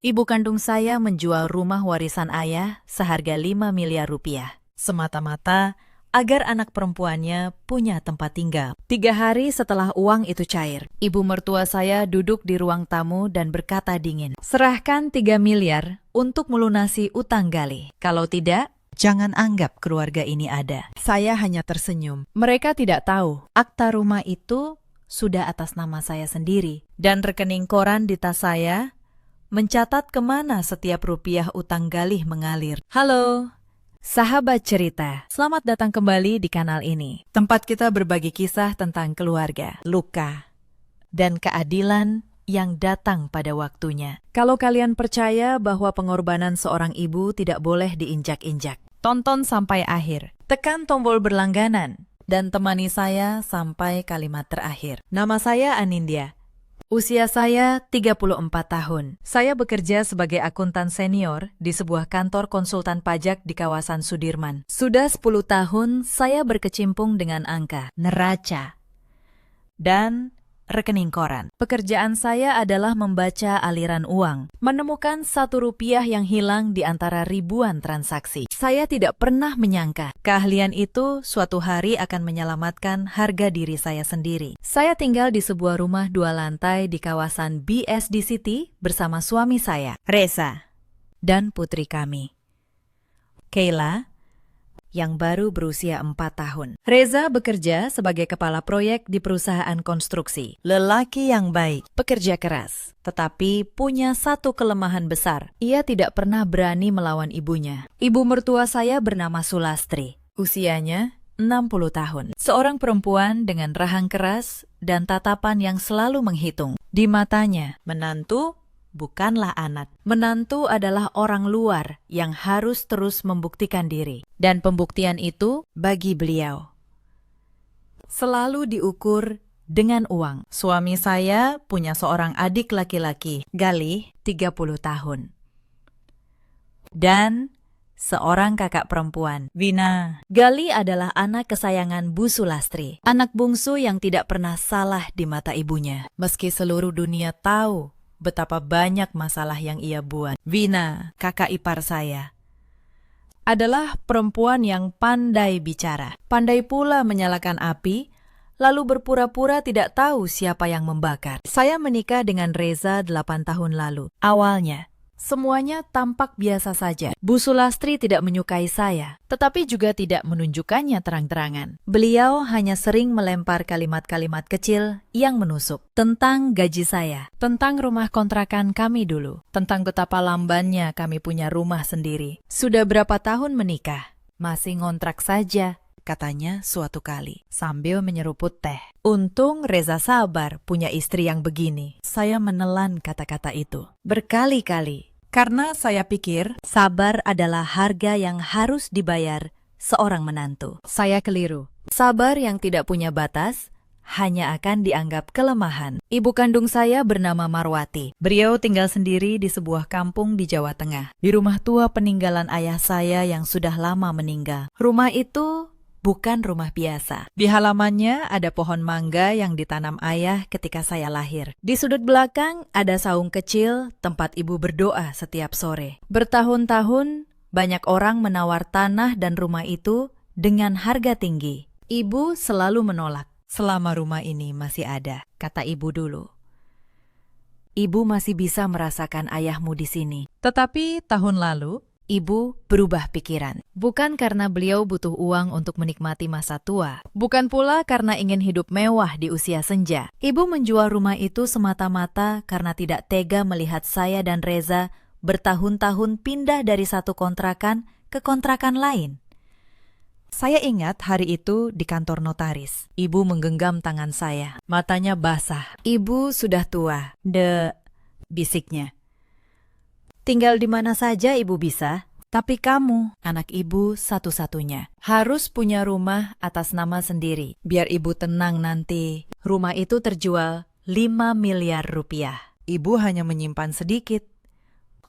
Ibu kandung saya menjual rumah warisan ayah seharga 5 miliar rupiah. Semata-mata agar anak perempuannya punya tempat tinggal. 3 hari setelah uang itu cair, ibu mertua saya duduk di ruang tamu dan berkata dingin, "Serahkan 3 miliar untuk melunasi utang Gali. Kalau tidak, jangan anggap keluarga ini ada." Saya hanya tersenyum. Mereka tidak tahu, akta rumah itu sudah atas nama saya sendiri. Dan rekening koran di tas saya mencatat kemana setiap rupiah utang Galih mengalir. Halo, sahabat cerita. Selamat datang kembali di kanal ini. Tempat kita berbagi kisah tentang keluarga, luka, dan keadilan yang datang pada waktunya. Kalau kalian percaya bahwa pengorbanan seorang ibu tidak boleh diinjak-injak, tonton sampai akhir. Tekan tombol berlangganan dan temani saya sampai kalimat terakhir. Nama saya Anindya. Usia saya 34 tahun. Saya bekerja sebagai akuntan senior di sebuah kantor konsultan pajak di kawasan Sudirman. Sudah 10 tahun saya berkecimpung dengan angka, neraca, dan rekening koran. Pekerjaan saya adalah membaca aliran uang, menemukan 1 rupiah yang hilang di antara ribuan transaksi. Saya tidak pernah menyangka keahlian itu suatu hari akan menyelamatkan harga diri saya sendiri. Saya tinggal di sebuah rumah 2 lantai di kawasan BSD City bersama suami saya, Reza, dan putri kami, Kayla, yang baru berusia 4 tahun. Reza bekerja sebagai kepala proyek di perusahaan konstruksi. Lelaki yang baik, pekerja keras, tetapi punya satu kelemahan besar. Ia tidak pernah berani melawan ibunya. Ibu mertua saya bernama Sulastri. Usianya 60 tahun. Seorang perempuan dengan rahang keras dan tatapan yang selalu menghitung. Di matanya, menantu bukanlah anak. Menantu adalah orang luar yang harus terus membuktikan diri. Dan pembuktian itu bagi beliau selalu diukur dengan uang. Suami saya punya seorang adik laki-laki, Galih, 30 tahun. Dan seorang kakak perempuan, Vina. Galih adalah anak kesayangan Bu Sulastri. Anak bungsu yang tidak pernah salah di mata ibunya. Meski seluruh dunia tahu betapa banyak masalah yang ia buat. Vina, kakak ipar saya, adalah perempuan yang pandai bicara. Pandai pula menyalakan api, lalu berpura-pura tidak tahu siapa yang membakar. Saya menikah dengan Reza 8 tahun lalu. Awalnya, semuanya tampak biasa saja. Bu Sulastri tidak menyukai saya, tetapi juga tidak menunjukkannya terang-terangan. Beliau hanya sering melempar kalimat-kalimat kecil yang menusuk. Tentang gaji saya, tentang rumah kontrakan kami dulu, tentang betapa lambannya kami punya rumah sendiri. Sudah berapa tahun menikah? Masih ngontrak saja, katanya suatu kali, sambil menyeruput teh. Untung Reza sabar punya istri yang begini. Saya menelan kata-kata itu berkali-kali, karena saya pikir sabar adalah harga yang harus dibayar seorang menantu. Saya keliru. Sabar yang tidak punya batas hanya akan dianggap kelemahan. Ibu kandung saya bernama Marwati. Beliau tinggal sendiri di sebuah kampung di Jawa Tengah, di rumah tua peninggalan ayah saya yang sudah lama meninggal. Rumah itu bukan rumah biasa. Di halamannya ada pohon mangga yang ditanam ayah ketika saya lahir. Di sudut belakang ada saung kecil tempat ibu berdoa setiap sore. Bertahun-tahun banyak orang menawar tanah dan rumah itu dengan harga tinggi. Ibu selalu menolak. "Selama rumah ini masih ada," kata ibu dulu, "ibu masih bisa merasakan ayahmu di sini." Tetapi tahun lalu, ibu berubah pikiran. Bukan karena beliau butuh uang untuk menikmati masa tua. Bukan pula karena ingin hidup mewah di usia senja. Ibu menjual rumah itu semata-mata karena tidak tega melihat saya dan Reza bertahun-tahun pindah dari satu kontrakan ke kontrakan lain. Saya ingat hari itu di kantor notaris. Ibu menggenggam tangan saya. Matanya basah. "Ibu sudah tua, Dek," bisiknya. "Tinggal di mana saja ibu bisa. Tapi kamu, anak ibu satu-satunya, harus punya rumah atas nama sendiri. Biar ibu tenang nanti." Rumah itu terjual 5 miliar rupiah. Ibu hanya menyimpan sedikit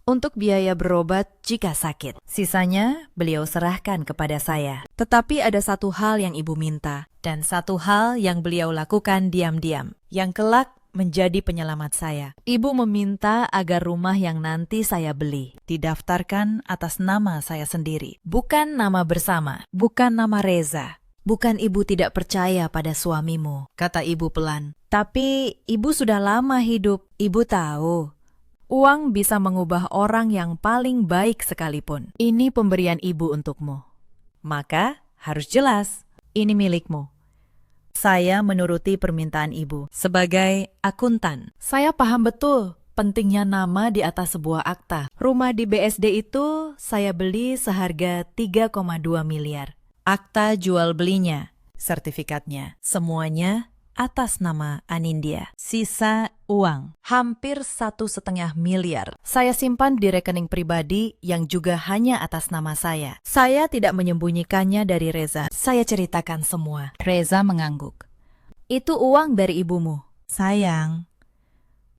untuk biaya berobat jika sakit. Sisanya beliau serahkan kepada saya. Tetapi ada satu hal yang ibu minta, dan satu hal yang beliau lakukan diam-diam, yang kelak menjadi penyelamat saya. Ibu meminta agar rumah yang nanti saya beli didaftarkan atas nama saya sendiri. Bukan nama bersama, bukan nama Reza. Bukan ibu tidak percaya pada suamimu, kata ibu pelan. Tapi ibu sudah lama hidup. Ibu tahu, uang bisa mengubah orang yang paling baik sekalipun. Ini pemberian ibu untukmu. Maka harus jelas, ini milikmu. Saya menuruti permintaan ibu. Sebagai akuntan, saya paham betul pentingnya nama di atas sebuah akta. Rumah di BSD itu saya beli seharga 3,2 miliar. Akta jual belinya, sertifikatnya, semuanya atas nama Anindya. Sisa uang, hampir 1,5 miliar. Saya simpan di rekening pribadi yang juga hanya atas nama saya. Saya tidak menyembunyikannya dari Reza. Saya ceritakan semua. Reza mengangguk. Itu uang dari ibumu. Sayang,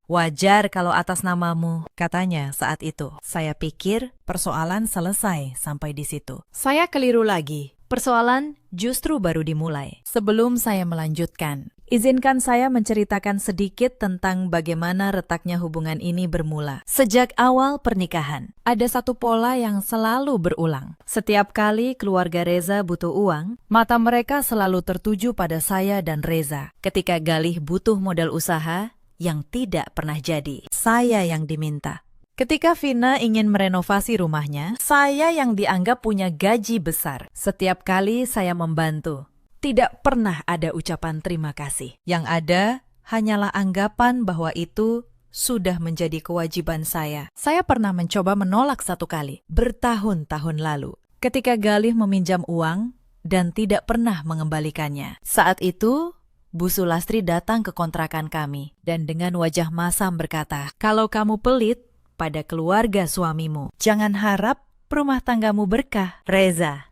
wajar kalau atas namamu, katanya saat itu. Saya pikir persoalan selesai sampai di situ. Saya keliru lagi. Persoalan justru baru dimulai. Sebelum saya melanjutkan, izinkan saya menceritakan sedikit tentang bagaimana retaknya hubungan ini bermula. Sejak awal pernikahan, ada satu pola yang selalu berulang. Setiap kali keluarga Reza butuh uang, mata mereka selalu tertuju pada saya dan Reza. Ketika Galih butuh modal usaha yang tidak pernah jadi, saya yang diminta. Ketika Vina ingin merenovasi rumahnya, saya yang dianggap punya gaji besar. Setiap kali saya membantu, tidak pernah ada ucapan terima kasih. Yang ada hanyalah anggapan bahwa itu sudah menjadi kewajiban saya. Saya pernah mencoba menolak satu kali, bertahun-tahun lalu, ketika Galih meminjam uang dan tidak pernah mengembalikannya. Saat itu, Bu Sulastri datang ke kontrakan kami dan dengan wajah masam berkata, "Kalau kamu pelit pada keluarga suamimu, jangan harap rumah tanggamu berkah." Reza,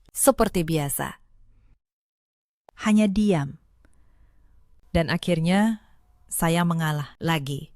seperti biasa, hanya diam. Dan akhirnya saya mengalah lagi.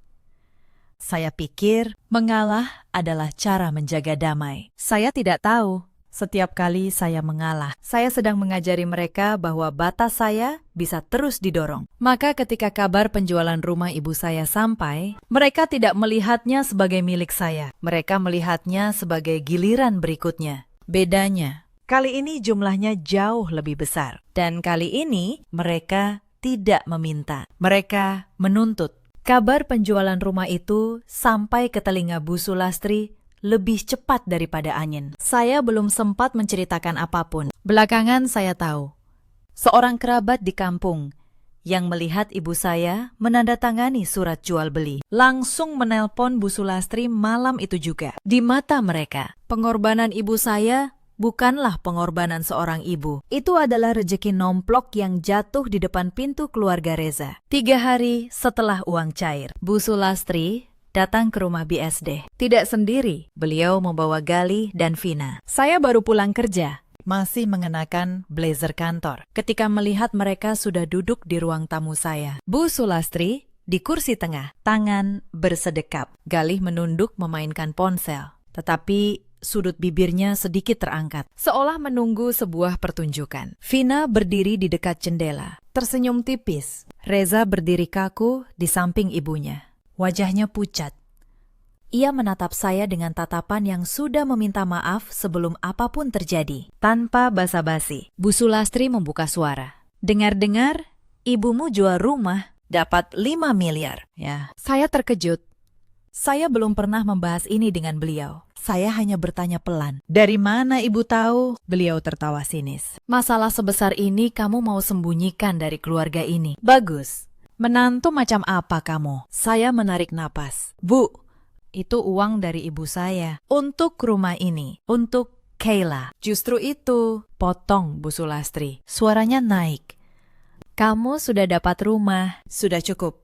Saya pikir mengalah adalah cara menjaga damai. Saya tidak tahu, setiap kali saya mengalah, saya sedang mengajari mereka bahwa batas saya bisa terus didorong. Maka ketika kabar penjualan rumah ibu saya sampai, mereka tidak melihatnya sebagai milik saya. Mereka melihatnya sebagai giliran berikutnya. Bedanya, kali ini jumlahnya jauh lebih besar. Dan kali ini mereka tidak meminta. Mereka menuntut. Kabar penjualan rumah itu sampai ke telinga Bu Sulastri lebih cepat daripada angin. Saya belum sempat menceritakan apapun. Belakangan saya tahu, seorang kerabat di kampung yang melihat ibu saya menandatangani surat jual beli langsung menelpon Bu Sulastri malam itu juga. Di mata mereka, pengorbanan ibu saya bukanlah pengorbanan seorang ibu. Itu adalah rejeki nomplok yang jatuh di depan pintu keluarga Reza. 3 hari setelah uang cair, Bu Sulastri datang ke rumah BSD. Tidak sendiri, beliau membawa Galih dan Vina. Saya baru pulang kerja, masih mengenakan blazer kantor, ketika melihat mereka sudah duduk di ruang tamu saya. Bu Sulastri di kursi tengah, tangan bersedekap. Galih menunduk memainkan ponsel, tetapi sudut bibirnya sedikit terangkat, seolah menunggu sebuah pertunjukan. Vina berdiri di dekat jendela, tersenyum tipis. Reza berdiri kaku di samping ibunya. Wajahnya pucat. Ia menatap saya dengan tatapan yang sudah meminta maaf sebelum apapun terjadi. Tanpa basa-basi, Bu Sulastri membuka suara. "Dengar-dengar, ibumu jual rumah, dapat 5 miliar. Ya, saya terkejut. Saya belum pernah membahas ini dengan beliau. Saya hanya bertanya pelan. "Dari mana ibu tahu?" Beliau tertawa sinis. "Masalah sebesar ini kamu mau sembunyikan dari keluarga ini? Bagus. Menantu macam apa kamu?" Saya menarik napas. "Bu, itu uang dari ibu saya. Untuk rumah ini. Untuk Kayla." "Justru itu," potong Bu Sulastri. Suaranya naik. "Kamu sudah dapat rumah. Sudah cukup.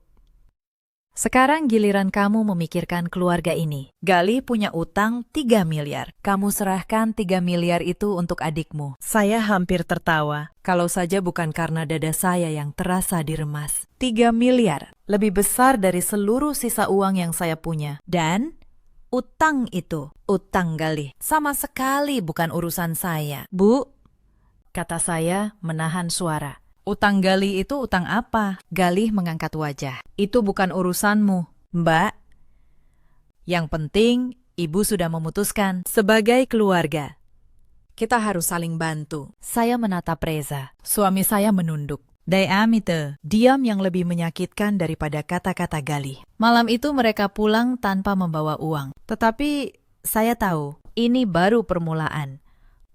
Sekarang giliran kamu memikirkan keluarga ini. Galih punya utang 3 miliar. Kamu serahkan 3 miliar itu untuk adikmu." Saya hampir tertawa, kalau saja bukan karena dada saya yang terasa diremas. 3 miliar, lebih besar dari seluruh sisa uang yang saya punya. Dan utang itu, utang Galih, sama sekali bukan urusan saya. "Bu," kata saya menahan suara. Utang Galih itu utang apa? Galih mengangkat wajah. Itu bukan urusanmu, Mbak. Yang penting, ibu sudah memutuskan. Sebagai keluarga, kita harus saling bantu. Saya menatap Reza. Suami saya menunduk. Dayamite, diam yang lebih menyakitkan daripada kata-kata Galih. Malam itu mereka pulang tanpa membawa uang. Tetapi saya tahu, ini baru permulaan.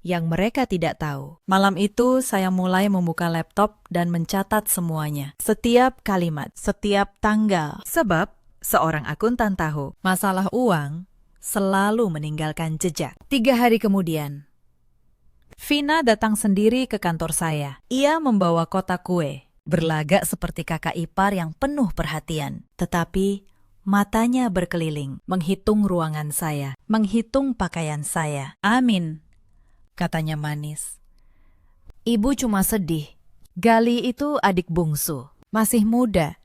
Yang mereka tidak tahu. Malam itu saya mulai membuka laptop dan mencatat semuanya. Setiap kalimat, setiap tanggal. Sebab seorang akuntan tahu, masalah uang selalu meninggalkan jejak. 3 hari kemudian, Vina datang sendiri ke kantor saya. Ia membawa kotak kue, berlagak seperti kakak ipar yang penuh perhatian. Tetapi matanya berkeliling, menghitung ruangan saya, menghitung pakaian saya. Amin, katanya manis. Ibu cuma sedih. Galih itu adik bungsu, masih muda.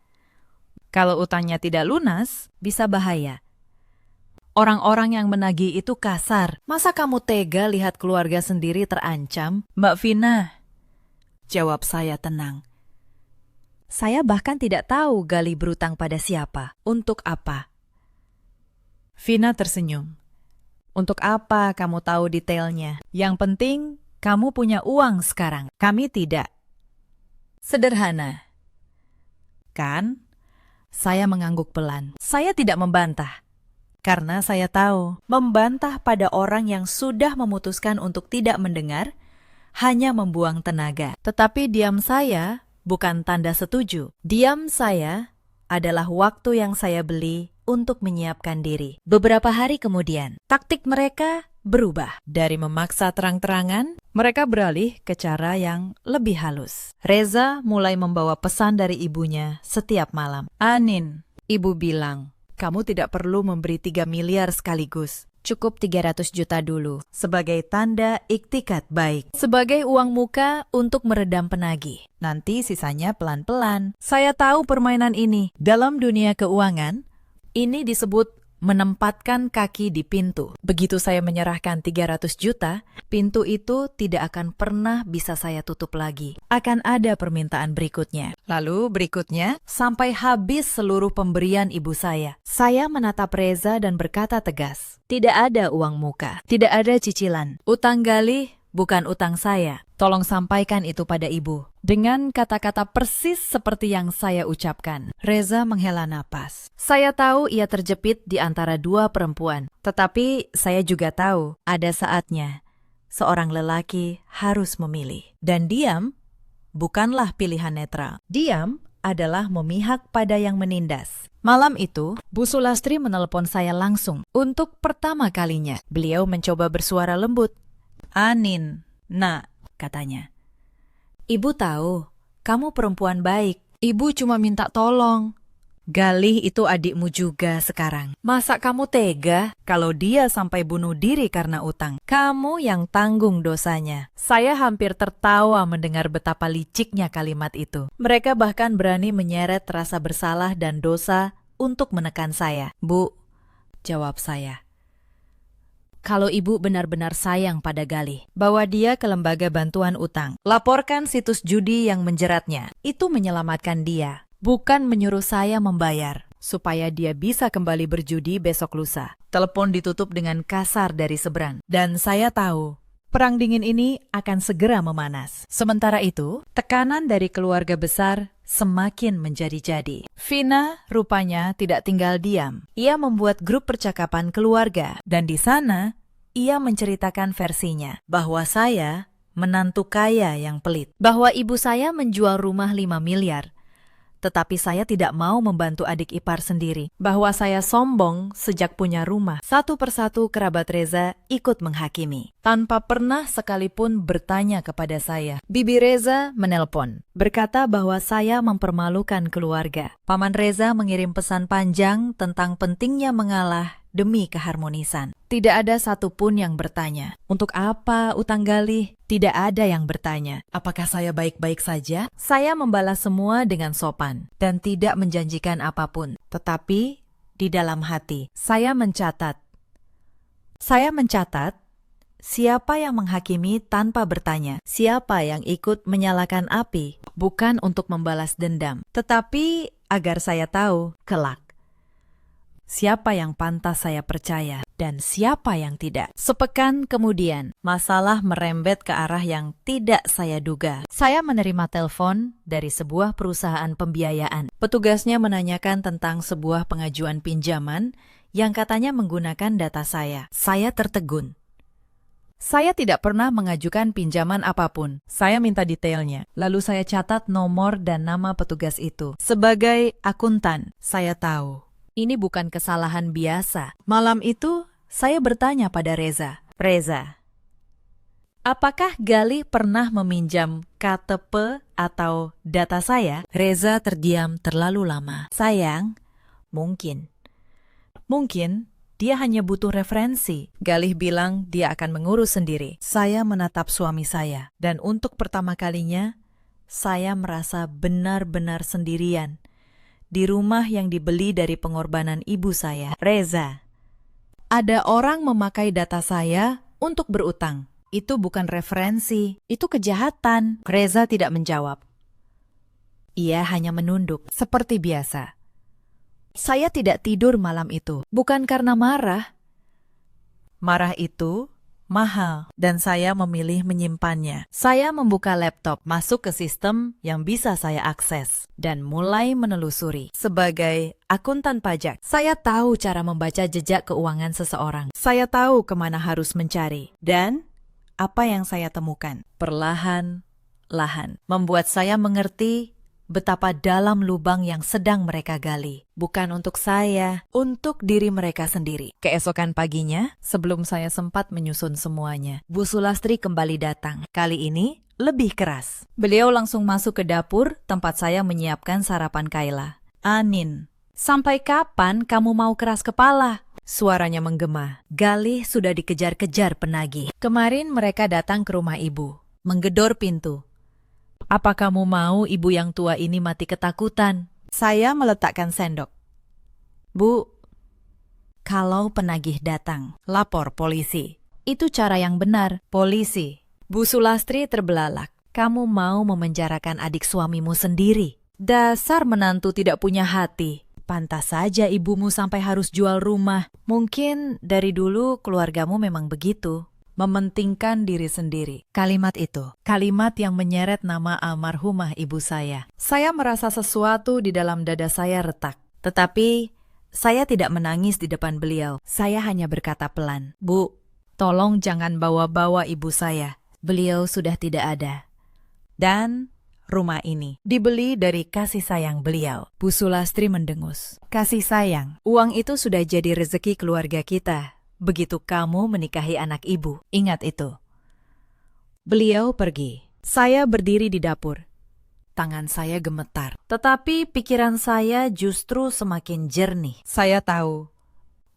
Kalau utangnya tidak lunas, bisa bahaya. Orang-orang yang menagih itu kasar. Masa kamu tega lihat keluarga sendiri terancam? Mbak Vina, jawab saya tenang. Saya bahkan tidak tahu Galih berutang pada siapa, untuk apa. Vina tersenyum. Untuk apa kamu tahu detailnya? Yang penting, kamu punya uang sekarang. Kami tidak. Sederhana. Kan? Saya mengangguk pelan. Saya tidak membantah. Karena saya tahu, membantah pada orang yang sudah memutuskan untuk tidak mendengar, hanya membuang tenaga. Tetapi diam saya bukan tanda setuju. Diam saya adalah waktu yang saya beli untuk menyiapkan diri. Beberapa hari kemudian, taktik mereka berubah. Dari memaksa terang-terangan, mereka beralih ke cara yang lebih halus. Reza mulai membawa pesan dari ibunya setiap malam. Anin, ibu bilang, kamu tidak perlu memberi 3 miliar sekaligus. Cukup 300 juta dulu. Sebagai tanda iktikat baik. Sebagai uang muka untuk meredam penagih. Nanti sisanya pelan-pelan. Saya tahu permainan ini. Dalam dunia keuangan, ini disebut menempatkan kaki di pintu. Begitu saya menyerahkan 300 juta, pintu itu tidak akan pernah bisa saya tutup lagi. Akan ada permintaan berikutnya. Lalu berikutnya, sampai habis seluruh pemberian ibu saya. Saya menatap Reza dan berkata tegas, tidak ada uang muka, tidak ada cicilan. Utang Galih bukan utang saya. Tolong sampaikan itu pada ibu. Dengan kata-kata persis seperti yang saya ucapkan. Reza menghela napas. Saya tahu ia terjepit di antara 2 perempuan. Tetapi saya juga tahu ada saatnya seorang lelaki harus memilih. Dan diam bukanlah pilihan netral. Diam adalah memihak pada yang menindas. Malam itu, Bu Sulastri menelepon saya langsung. Untuk pertama kalinya, beliau mencoba bersuara lembut. Anin, nak, katanya. Ibu tahu, kamu perempuan baik. Ibu cuma minta tolong. Galih itu adikmu juga sekarang. Masa kamu tega kalau dia sampai bunuh diri karena utang? Kamu yang tanggung dosanya. Saya hampir tertawa mendengar betapa liciknya kalimat itu. Mereka bahkan berani menyeret rasa bersalah dan dosa untuk menekan saya. Bu, jawab saya. Kalau ibu benar-benar sayang pada Galih, bawa dia ke lembaga bantuan utang. Laporkan situs judi yang menjeratnya. Itu menyelamatkan dia, bukan menyuruh saya membayar, supaya dia bisa kembali berjudi besok lusa. Telepon ditutup dengan kasar dari seberang. Dan saya tahu, perang dingin ini akan segera memanas. Sementara itu, tekanan dari keluarga besar semakin menjadi-jadi. Vina rupanya tidak tinggal diam. Ia membuat grup percakapan keluarga. Dan di sana, ia menceritakan versinya. Bahwa saya menantu kaya yang pelit. Bahwa ibu saya menjual rumah 5 miliar. Tetapi saya tidak mau membantu adik ipar sendiri. Bahwa saya sombong sejak punya rumah. Satu persatu kerabat Reza ikut menghakimi. Tanpa pernah sekalipun bertanya kepada saya. Bibi Reza menelpon. Berkata bahwa saya mempermalukan keluarga. Paman Reza mengirim pesan panjang tentang pentingnya mengalah demi keharmonisan. Tidak ada satupun yang bertanya, untuk apa utang Galih? Tidak ada yang bertanya, apakah saya baik-baik saja? Saya membalas semua dengan sopan dan tidak menjanjikan apapun. Tetapi di dalam hati, saya mencatat siapa yang menghakimi tanpa bertanya? Siapa yang ikut menyalakan api? Bukan untuk membalas dendam, tetapi agar saya tahu kelak siapa yang pantas saya percaya dan siapa yang tidak. Sepekan kemudian, masalah merembet ke arah yang tidak saya duga. Saya menerima telepon dari sebuah perusahaan pembiayaan. Petugasnya menanyakan tentang sebuah pengajuan pinjaman yang katanya menggunakan data saya. Saya tertegun. Saya tidak pernah mengajukan pinjaman apapun. Saya minta detailnya. Lalu saya catat nomor dan nama petugas itu. Sebagai akuntan, saya tahu ini bukan kesalahan biasa. Malam itu, saya bertanya pada Reza. Reza, apakah Galih pernah meminjam KTP atau data saya? Reza terdiam terlalu lama. Sayang, mungkin. Mungkin dia hanya butuh referensi. Galih bilang dia akan mengurus sendiri. Saya menatap suami saya. Dan untuk pertama kalinya, saya merasa benar-benar sendirian di rumah yang dibeli dari pengorbanan ibu saya. Reza, ada orang memakai data saya untuk berutang. Itu bukan referensi, itu kejahatan. Reza tidak menjawab. Ia hanya menunduk, seperti biasa. Saya tidak tidur malam itu, bukan karena marah. Marah itu mahal, dan saya memilih menyimpannya. Saya membuka laptop, masuk ke sistem yang bisa saya akses, dan mulai menelusuri. Sebagai akuntan pajak, saya tahu cara membaca jejak keuangan seseorang. Saya tahu kemana harus mencari. Dan apa yang saya temukan? Perlahan-lahan membuat saya mengerti betapa dalam lubang yang sedang mereka gali. Bukan untuk saya, untuk diri mereka sendiri. Keesokan paginya, sebelum saya sempat menyusun semuanya, Bu Sulastri kembali datang. Kali ini, lebih keras. Beliau langsung masuk ke dapur, tempat saya menyiapkan sarapan Kayla. Anin, sampai kapan kamu mau keras kepala? Suaranya menggema. Galih sudah dikejar-kejar penagih. Kemarin mereka datang ke rumah ibu, menggedor pintu. Apa kamu mau ibu yang tua ini mati ketakutan? Saya meletakkan sendok. Bu, kalau penagih datang, lapor polisi. Itu cara yang benar, polisi. Bu Sulastri terbelalak. Kamu mau memenjarakan adik suamimu sendiri. Dasar menantu tidak punya hati. Pantas saja ibumu sampai harus jual rumah. Mungkin dari dulu keluargamu memang begitu. Mementingkan diri sendiri. Kalimat itu, kalimat yang menyeret nama almarhumah ibu saya. Saya merasa sesuatu di dalam dada saya retak. Tetapi, saya tidak menangis di depan beliau. Saya hanya berkata pelan, Bu, tolong jangan bawa-bawa ibu saya. Beliau sudah tidak ada. Dan rumah ini dibeli dari kasih sayang beliau. Bu Sulastri mendengus. Kasih sayang, uang itu sudah jadi rezeki keluarga kita. Begitu kamu menikahi anak ibu, ingat itu. Beliau pergi. Saya berdiri di dapur. Tangan saya gemetar. Tetapi pikiran saya justru semakin jernih. Saya tahu,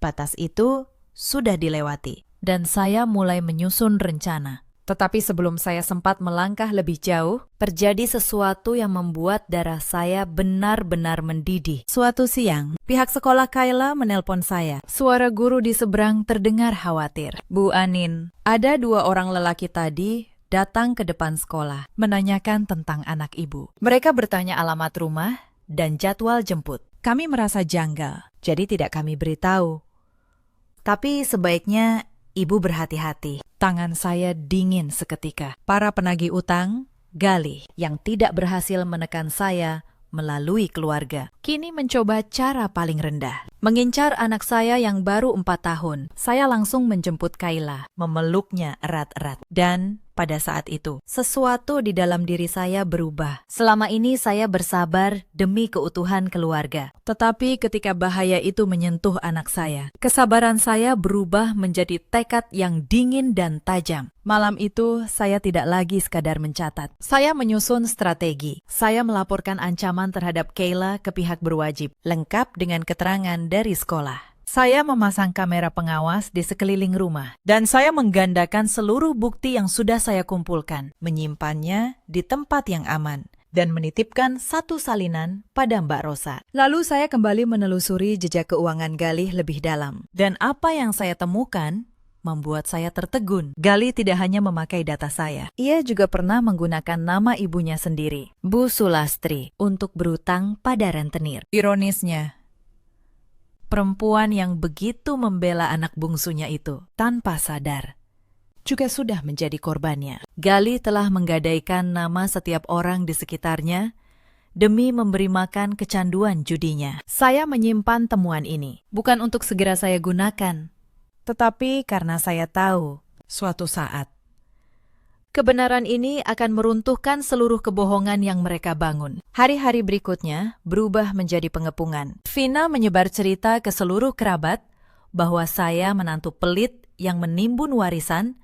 batas itu sudah dilewati. Dan saya mulai menyusun rencana. Tetapi sebelum saya sempat melangkah lebih jauh, terjadi sesuatu yang membuat darah saya benar-benar mendidih. Suatu siang, pihak sekolah Kayla menelpon saya. Suara guru di seberang terdengar khawatir. Bu Anin, ada 2 orang lelaki tadi datang ke depan sekolah, menanyakan tentang anak ibu. Mereka bertanya alamat rumah dan jadwal jemput. Kami merasa janggal, jadi tidak kami beritahu. Tapi sebaiknya ibu berhati-hati. Tangan saya dingin seketika. Para penagih utang, Galih, yang tidak berhasil menekan saya melalui keluarga, kini mencoba cara paling rendah. Mengincar anak saya yang baru 4 tahun. Saya langsung menjemput Kayla, memeluknya erat-erat. Dan pada saat itu, sesuatu di dalam diri saya berubah. Selama ini saya bersabar demi keutuhan keluarga. Tetapi ketika bahaya itu menyentuh anak saya, kesabaran saya berubah menjadi tekad yang dingin dan tajam. Malam itu, saya tidak lagi sekadar mencatat. Saya menyusun strategi. Saya melaporkan ancaman terhadap Kayla ke pihak berwajib, lengkap dengan keterangan dari sekolah. Saya memasang kamera pengawas di sekeliling rumah, dan saya menggandakan seluruh bukti yang sudah saya kumpulkan, menyimpannya di tempat yang aman, dan menitipkan satu salinan pada Mbak Rosa. Lalu saya kembali menelusuri jejak keuangan Galih lebih dalam. Dan apa yang saya temukan membuat saya tertegun. Gali tidak hanya memakai data saya. Ia juga pernah menggunakan nama ibunya sendiri, Bu Sulastri, untuk berutang pada rentenir. Ironisnya, perempuan yang begitu membela anak bungsunya itu, tanpa sadar, juga sudah menjadi korbannya. Gali telah menggadaikan nama setiap orang di sekitarnya demi memberi makan kecanduan judinya. Saya menyimpan temuan ini, bukan untuk segera saya gunakan, tetapi karena saya tahu suatu saat kebenaran ini akan meruntuhkan seluruh kebohongan yang mereka bangun. Hari-hari berikutnya berubah menjadi pengepungan. Vina menyebar cerita ke seluruh kerabat bahwa saya menantu pelit yang menimbun warisan,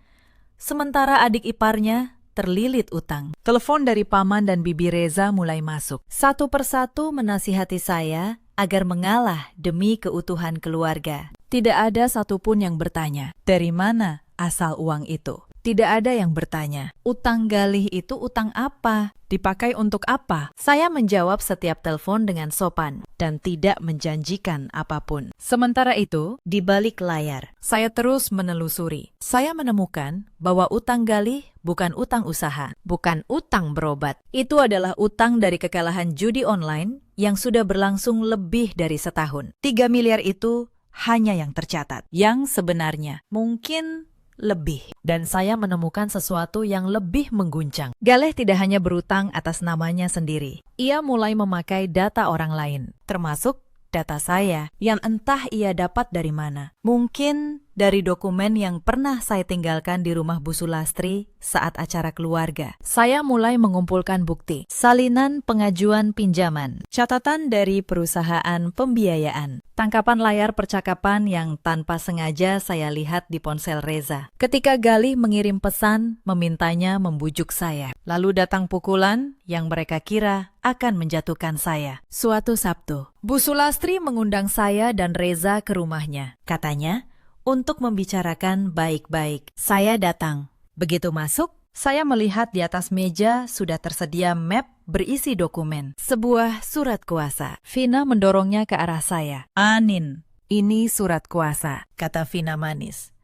sementara adik iparnya terlilit utang. Telepon dari paman dan bibi Reza mulai masuk. Satu persatu menasihati saya agar mengalah demi keutuhan keluarga. Tidak ada satupun yang bertanya, dari mana asal uang itu? Tidak ada yang bertanya, utang Galih itu utang apa? Dipakai untuk apa? Saya menjawab setiap telepon dengan sopan dan tidak menjanjikan apapun. Sementara itu, di balik layar, saya terus menelusuri. Saya menemukan bahwa utang Galih bukan utang usaha, bukan utang berobat. Itu adalah utang dari kekalahan judi online yang sudah berlangsung lebih dari setahun. 3 miliar itu hanya yang tercatat. Yang sebenarnya mungkin lebih. Dan saya menemukan sesuatu yang lebih mengguncang. Galih tidak hanya berutang atas namanya sendiri. Ia mulai memakai data orang lain, termasuk data saya, yang entah ia dapat dari mana. Mungkin dari dokumen yang pernah saya tinggalkan di rumah Bu Sulastri saat acara keluarga. Saya mulai mengumpulkan bukti, salinan pengajuan pinjaman, catatan dari perusahaan pembiayaan, tangkapan layar percakapan yang tanpa sengaja saya lihat di ponsel Reza. Ketika Galih mengirim pesan, memintanya membujuk saya. Lalu datang pukulan yang mereka kira akan menjatuhkan saya. Suatu Sabtu, Bu Sulastri mengundang saya dan Reza ke rumahnya. Katanya, untuk membicarakan baik-baik. Saya datang. Begitu masuk, saya melihat di atas meja sudah tersedia map berisi dokumen. Sebuah surat kuasa. Vina mendorongnya ke arah saya. Anin, ini surat kuasa, kata Vina manis.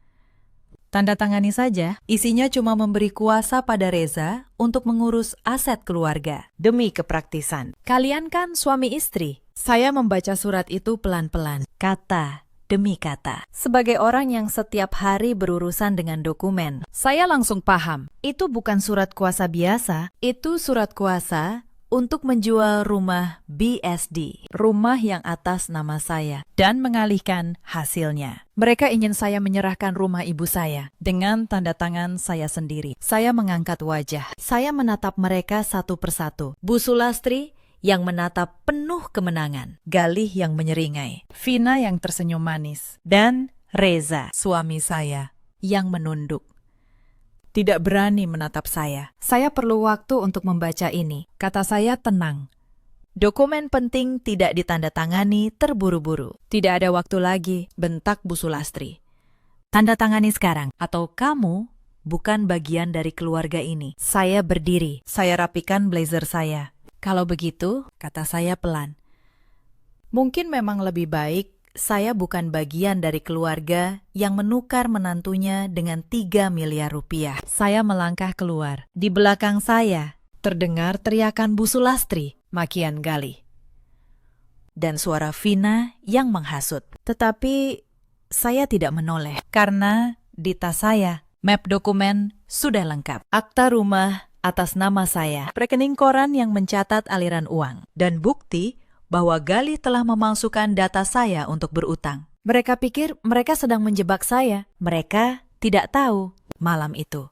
Tanda tangani saja, isinya cuma memberi kuasa pada Reza untuk mengurus aset keluarga. Demi kepraktisan. Kalian kan suami istri. Saya membaca surat itu pelan-pelan. Kata demi kata. Sebagai orang yang setiap hari berurusan dengan dokumen, saya langsung paham. Itu bukan surat kuasa biasa, itu surat kuasa untuk menjual rumah BSD, rumah yang atas nama saya, dan mengalihkan hasilnya. Mereka ingin saya menyerahkan rumah ibu saya dengan tanda tangan saya sendiri. Saya mengangkat wajah. Saya menatap mereka satu persatu. Bu Sulastri yang menatap penuh kemenangan, Galih yang menyeringai, Vina yang tersenyum manis, dan Reza, suami saya, yang menunduk. Tidak berani menatap saya. Saya perlu waktu untuk membaca ini, kata saya tenang. Dokumen penting tidak ditandatangani terburu-buru. Tidak ada waktu lagi, bentak Bu Sulastri. Tanda tangani sekarang, atau kamu bukan bagian dari keluarga ini. Saya berdiri, saya rapikan blazer saya. Kalau begitu, kata saya pelan, mungkin memang lebih baik saya bukan bagian dari keluarga yang menukar menantunya dengan 3 miliar rupiah. Saya melangkah keluar. Di belakang saya terdengar teriakan Bu Sulastri, makian Galih, dan suara Vina yang menghasut. Tetapi saya tidak menoleh, karena di tas saya, map dokumen sudah lengkap. Akta rumah atas nama saya, rekening koran yang mencatat aliran uang, dan bukti bahwa Galih telah memalsukan data saya untuk berutang. Mereka pikir mereka sedang menjebak saya. Mereka tidak tahu malam itu.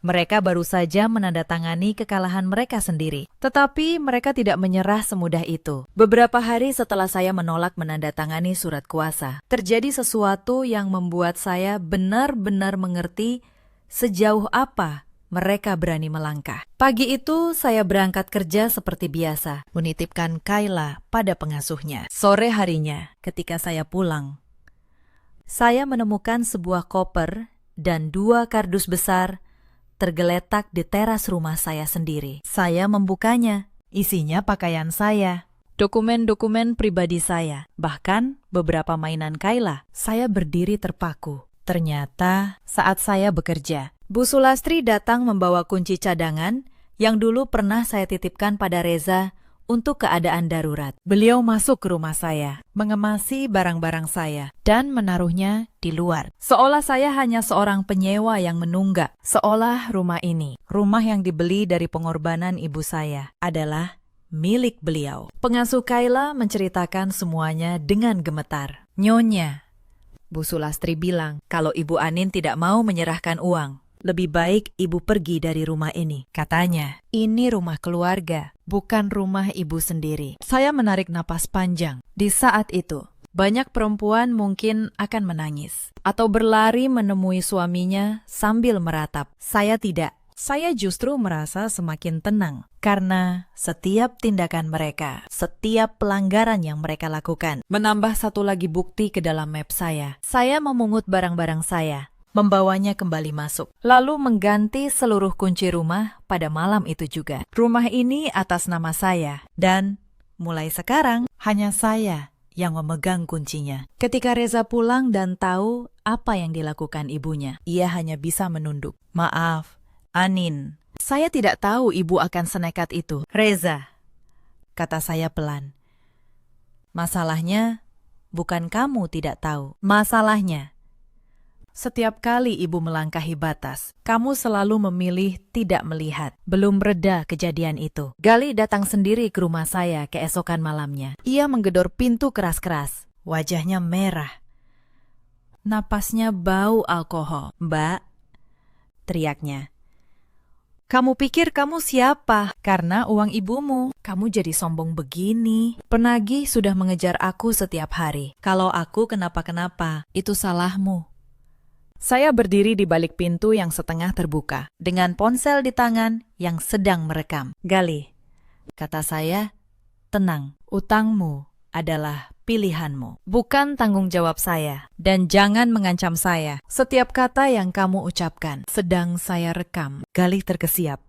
Mereka baru saja menandatangani kekalahan mereka sendiri. Tetapi mereka tidak menyerah semudah itu. Beberapa hari setelah saya menolak menandatangani surat kuasa, terjadi sesuatu yang membuat saya benar-benar mengerti sejauh apa mereka berani melangkah. Pagi itu saya berangkat kerja seperti biasa, menitipkan Kayla pada pengasuhnya. Sore harinya, ketika saya pulang, saya menemukan sebuah koper dan 2 kardus besar tergeletak di teras rumah saya sendiri. Saya membukanya. Isinya pakaian saya, dokumen-dokumen pribadi saya, bahkan beberapa mainan Kayla. Saya berdiri terpaku, Ternyata saat saya bekerja, Bu Sulastri datang membawa kunci cadangan yang dulu pernah saya titipkan pada Reza untuk keadaan darurat. Beliau masuk ke rumah saya, mengemasi barang-barang saya, dan menaruhnya di luar. Seolah saya hanya seorang penyewa yang menunggak. Seolah rumah ini, rumah yang dibeli dari pengorbanan ibu saya, adalah milik beliau. Pengasuh Kayla menceritakan semuanya dengan gemetar. Nyonya, Bu Sulastri bilang kalau Ibu Anin tidak mau menyerahkan uang. Lebih baik ibu pergi dari rumah ini. Katanya, ini rumah keluarga, bukan rumah ibu sendiri. Saya menarik napas panjang. Di saat itu, banyak perempuan mungkin akan menangis atau berlari menemui suaminya sambil meratap. Saya tidak. Saya justru merasa semakin tenang karena setiap tindakan mereka, setiap pelanggaran yang mereka lakukan, menambah satu lagi bukti ke dalam map saya. Saya memungut barang-barang saya, membawanya kembali masuk, lalu mengganti seluruh kunci rumah pada malam itu juga. Rumah ini atas nama saya, dan mulai sekarang hanya saya yang memegang kuncinya. Ketika Reza pulang dan tahu apa yang dilakukan ibunya, ia hanya bisa menunduk. Maaf, Anin, saya tidak tahu ibu akan senekat itu. Reza, kata saya pelan. Masalahnya, bukan kamu tidak tahu. Masalahnya, setiap kali ibu melangkahi batas, kamu selalu memilih tidak melihat. Belum reda kejadian itu, Gali datang sendiri ke rumah saya keesokan malamnya. Ia menggedor pintu keras-keras. Wajahnya merah. Napasnya bau alkohol. Mbak, teriaknya. Kamu pikir kamu siapa? Karena uang ibumu. Kamu jadi sombong begini. Penagih sudah mengejar aku setiap hari. Kalau aku kenapa-kenapa, itu salahmu. Saya berdiri di balik pintu yang setengah terbuka, dengan ponsel di tangan yang sedang merekam. Gali, kata saya, tenang, utangmu adalah pilihanmu, bukan tanggung jawab saya. Dan jangan mengancam saya. Setiap kata yang kamu ucapkan sedang saya rekam. Gali terkesiap.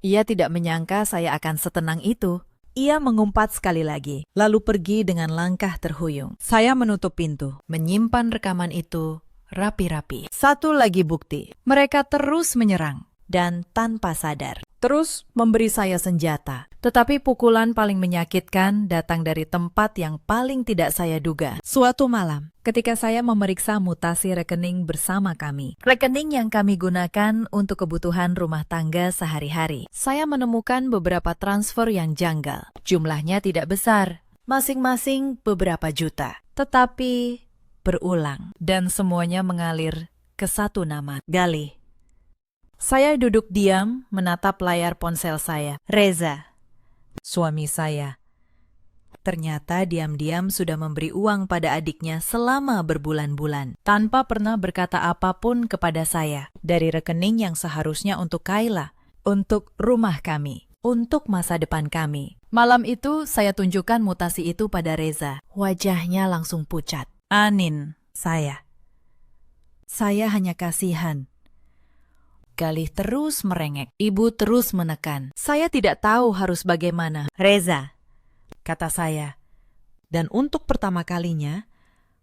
Ia tidak menyangka saya akan setenang itu. Ia mengumpat sekali lagi, lalu pergi dengan langkah terhuyung. Saya menutup pintu, menyimpan rekaman itu rapi-rapi. Satu lagi bukti, mereka terus menyerang dan tanpa sadar. Terus memberi saya senjata. Tetapi pukulan paling menyakitkan datang dari tempat yang paling tidak saya duga. Suatu malam, ketika saya memeriksa mutasi rekening bersama kami, rekening yang kami gunakan untuk kebutuhan rumah tangga sehari-hari, saya menemukan beberapa transfer yang janggal. Jumlahnya tidak besar, masing-masing beberapa juta. Tetapi berulang, dan semuanya mengalir ke satu nama, Gali. Saya duduk diam menatap layar ponsel saya. Reza, suami saya, ternyata diam-diam sudah memberi uang pada adiknya selama berbulan-bulan, tanpa pernah berkata apapun kepada saya, dari rekening yang seharusnya untuk Kayla, untuk rumah kami, untuk masa depan kami. Malam itu saya tunjukkan mutasi itu pada Reza. Wajahnya langsung pucat. Anin, saya hanya kasihan. Galih terus merengek. Ibu terus menekan. Saya tidak tahu harus bagaimana. Reza, kata saya. Dan untuk pertama kalinya,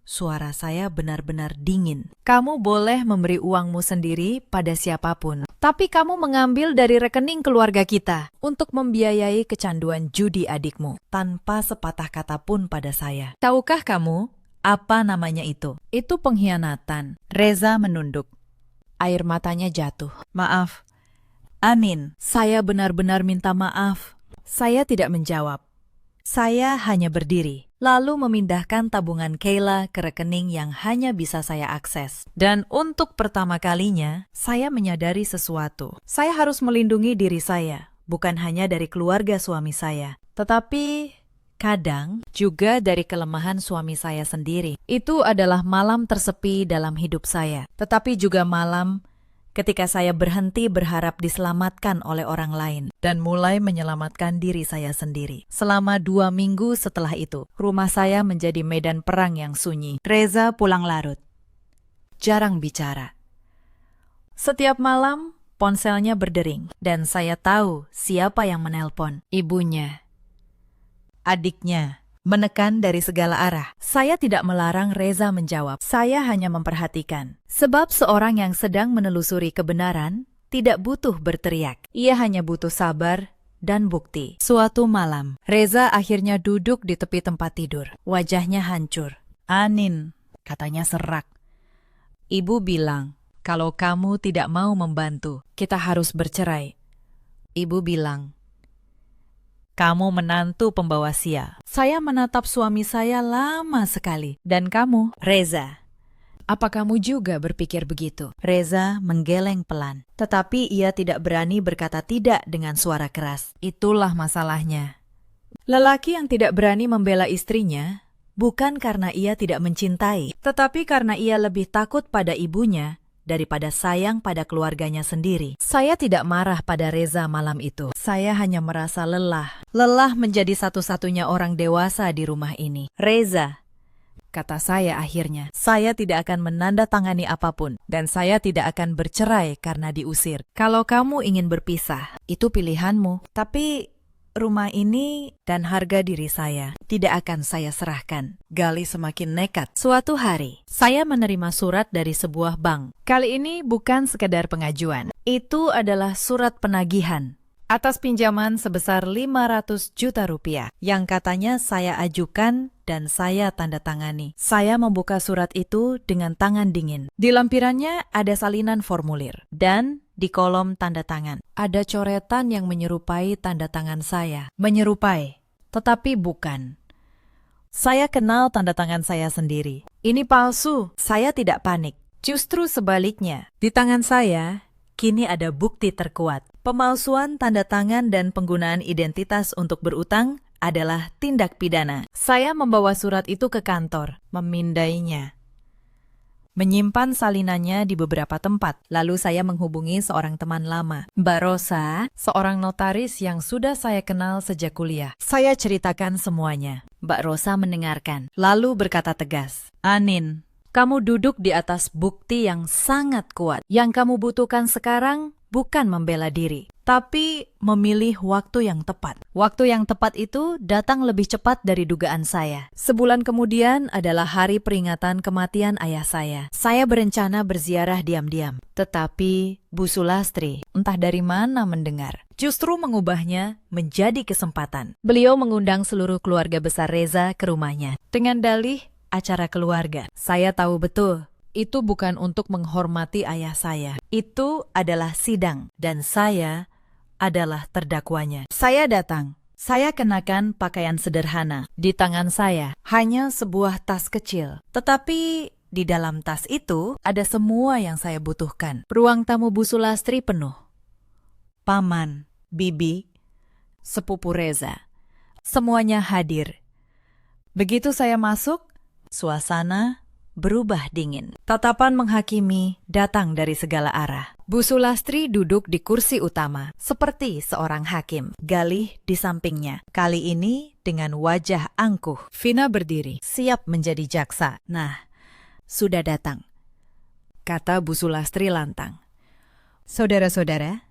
suara saya benar-benar dingin. Kamu boleh memberi uangmu sendiri pada siapapun. Tapi kamu mengambil dari rekening keluarga kita untuk membiayai kecanduan judi adikmu. Tanpa sepatah kata pun pada saya. Tahukah kamu apa namanya itu? Itu pengkhianatan. Reza menunduk. Air matanya jatuh. Maaf, Anin, saya benar-benar minta maaf. Saya tidak menjawab. Saya hanya berdiri, lalu memindahkan tabungan Kayla ke rekening yang hanya bisa saya akses. Dan untuk pertama kalinya, saya menyadari sesuatu. Saya harus melindungi diri saya, bukan hanya dari keluarga suami saya, tetapi kadang juga dari kelemahan suami saya sendiri. Itu adalah malam tersepi dalam hidup saya, tetapi juga malam ketika saya berhenti berharap diselamatkan oleh orang lain dan mulai menyelamatkan diri saya sendiri. Selama 2 minggu setelah itu, rumah saya menjadi medan perang yang sunyi. Reza pulang larut, jarang bicara. Setiap malam, ponselnya berdering, dan saya tahu siapa yang menelpon. Ibunya, adiknya, menekan dari segala arah. Saya tidak melarang Reza menjawab, saya hanya memperhatikan. Sebab seorang yang sedang menelusuri kebenaran tidak butuh berteriak. Ia hanya butuh sabar dan bukti. Suatu malam, Reza akhirnya duduk di tepi tempat tidur. Wajahnya hancur. "Anin," katanya serak. "Ibu bilang, kalau kamu tidak mau membantu, kita harus bercerai." Ibu bilang, "Kamu menantu pembawa sial." Saya menatap suami saya lama sekali. "Dan kamu, Reza, apa kamu juga berpikir begitu?" Reza menggeleng pelan, tetapi ia tidak berani berkata tidak dengan suara keras. Itulah masalahnya. Lelaki yang tidak berani membela istrinya bukan karena ia tidak mencintai, tetapi karena ia lebih takut pada ibunya daripada sayang pada keluarganya sendiri. Saya tidak marah pada Reza malam itu. Saya hanya merasa lelah. Lelah menjadi satu-satunya orang dewasa di rumah ini. "Reza," kata saya akhirnya, "saya tidak akan menandatangani apapun, dan saya tidak akan bercerai karena diusir. Kalau kamu ingin berpisah, itu pilihanmu. Tapi rumah ini dan harga diri saya tidak akan saya serahkan." Gali semakin nekat. Suatu hari, saya menerima surat dari sebuah bank. Kali ini bukan sekedar pengajuan. Itu adalah surat penagihan atas pinjaman sebesar 500 juta rupiah yang katanya saya ajukan dan saya tanda tangani. Saya membuka surat itu dengan tangan dingin. Di lampirannya ada salinan formulir dan di kolom tanda tangan ada coretan yang menyerupai tanda tangan saya. Menyerupai, tetapi bukan. Saya kenal tanda tangan saya sendiri. Ini palsu. Saya tidak panik. Justru sebaliknya, di tangan saya kini ada bukti terkuat. Pemalsuan tanda tangan dan penggunaan identitas untuk berutang adalah tindak pidana. Saya membawa surat itu ke kantor, memindainya, menyimpan salinannya di beberapa tempat. Lalu saya menghubungi seorang teman lama, Mbak Rosa, seorang notaris yang sudah saya kenal sejak kuliah. Saya ceritakan semuanya. Mbak Rosa mendengarkan, lalu berkata tegas, "Anin, kamu duduk di atas bukti yang sangat kuat. Yang kamu butuhkan sekarang bukan membela diri, tapi memilih waktu yang tepat. Waktu yang tepat itu datang lebih cepat dari dugaan saya. Sebulan kemudian adalah hari peringatan kematian ayah saya. Saya berencana berziarah diam-diam. Tetapi Bu Sulastri, entah dari mana mendengar, justru mengubahnya menjadi kesempatan. Beliau mengundang seluruh keluarga besar Reza ke rumahnya dengan dalih acara keluarga. Saya tahu betul, itu bukan untuk menghormati ayah saya. Itu adalah sidang, dan saya adalah terdakwanya. Saya datang. Saya kenakan pakaian sederhana. Di tangan saya hanya sebuah tas kecil. Tetapi di dalam tas itu ada semua yang saya butuhkan. Ruang tamu Bu Sulastri penuh. Paman, bibi, sepupu Reza, semuanya hadir. Begitu saya masuk, suasana berubah dingin. Tatapan menghakimi datang dari segala arah. Bu Sulastri duduk di kursi utama, seperti seorang hakim. Galih di sampingnya. Kali ini dengan wajah angkuh. Vina berdiri, siap menjadi jaksa. "Nah, sudah datang," kata Bu Sulastri lantang. "Saudara-saudara,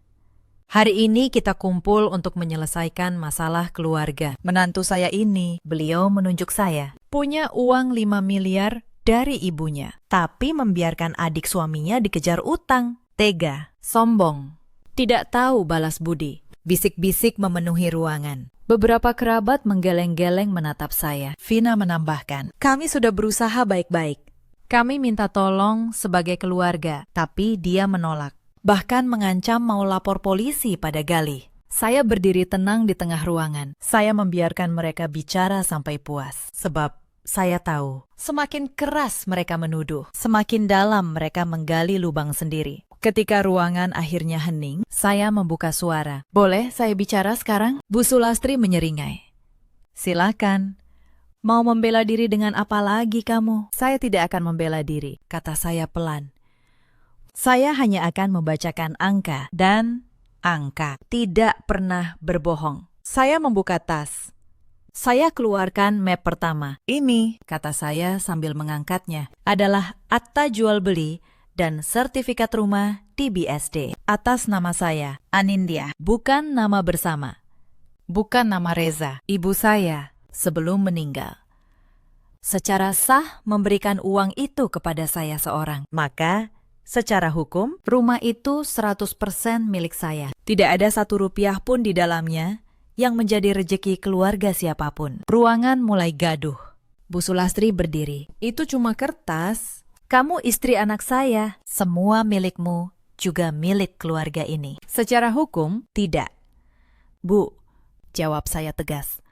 hari ini kita kumpul untuk menyelesaikan masalah keluarga. Menantu saya ini," beliau menunjuk saya, "punya uang 5 miliar dari ibunya, tapi membiarkan adik suaminya dikejar utang. Tega, sombong, tidak tahu balas budi." Bisik-bisik memenuhi ruangan. Beberapa kerabat menggeleng-geleng menatap saya. Vina menambahkan, "Kami sudah berusaha baik-baik. Kami minta tolong sebagai keluarga, tapi dia menolak. Bahkan mengancam mau lapor polisi pada Galih." Saya berdiri tenang di tengah ruangan. Saya membiarkan mereka bicara sampai puas. Sebab saya tahu, semakin keras mereka menuduh, semakin dalam mereka menggali lubang sendiri. Ketika ruangan akhirnya hening, saya membuka suara. "Boleh saya bicara sekarang?" Bu Sulastri menyeringai. "Silakan. Mau membela diri dengan apa lagi kamu?" "Saya tidak akan membela diri," kata saya pelan. "Saya hanya akan membacakan angka, dan angka tidak pernah berbohong." Saya membuka tas. Saya keluarkan map pertama. "Ini," kata saya sambil mengangkatnya, "adalah akta jual beli dan sertifikat rumah di BSD. Atas nama saya, Anindya. Bukan nama bersama. Bukan nama Reza, ibu saya. sebelum meninggal. Secara sah memberikan uang itu kepada saya seorang. Maka, secara hukum, rumah itu 100% milik saya. Tidak ada 1 rupiah pun di dalamnya yang menjadi rejeki keluarga siapapun. Ruangan mulai gaduh. Bu Sulastri berdiri. Itu cuma kertas. Kamu istri anak saya. Semua milikmu juga milik keluarga ini. Secara hukum, tidak. Bu, jawab saya tegas.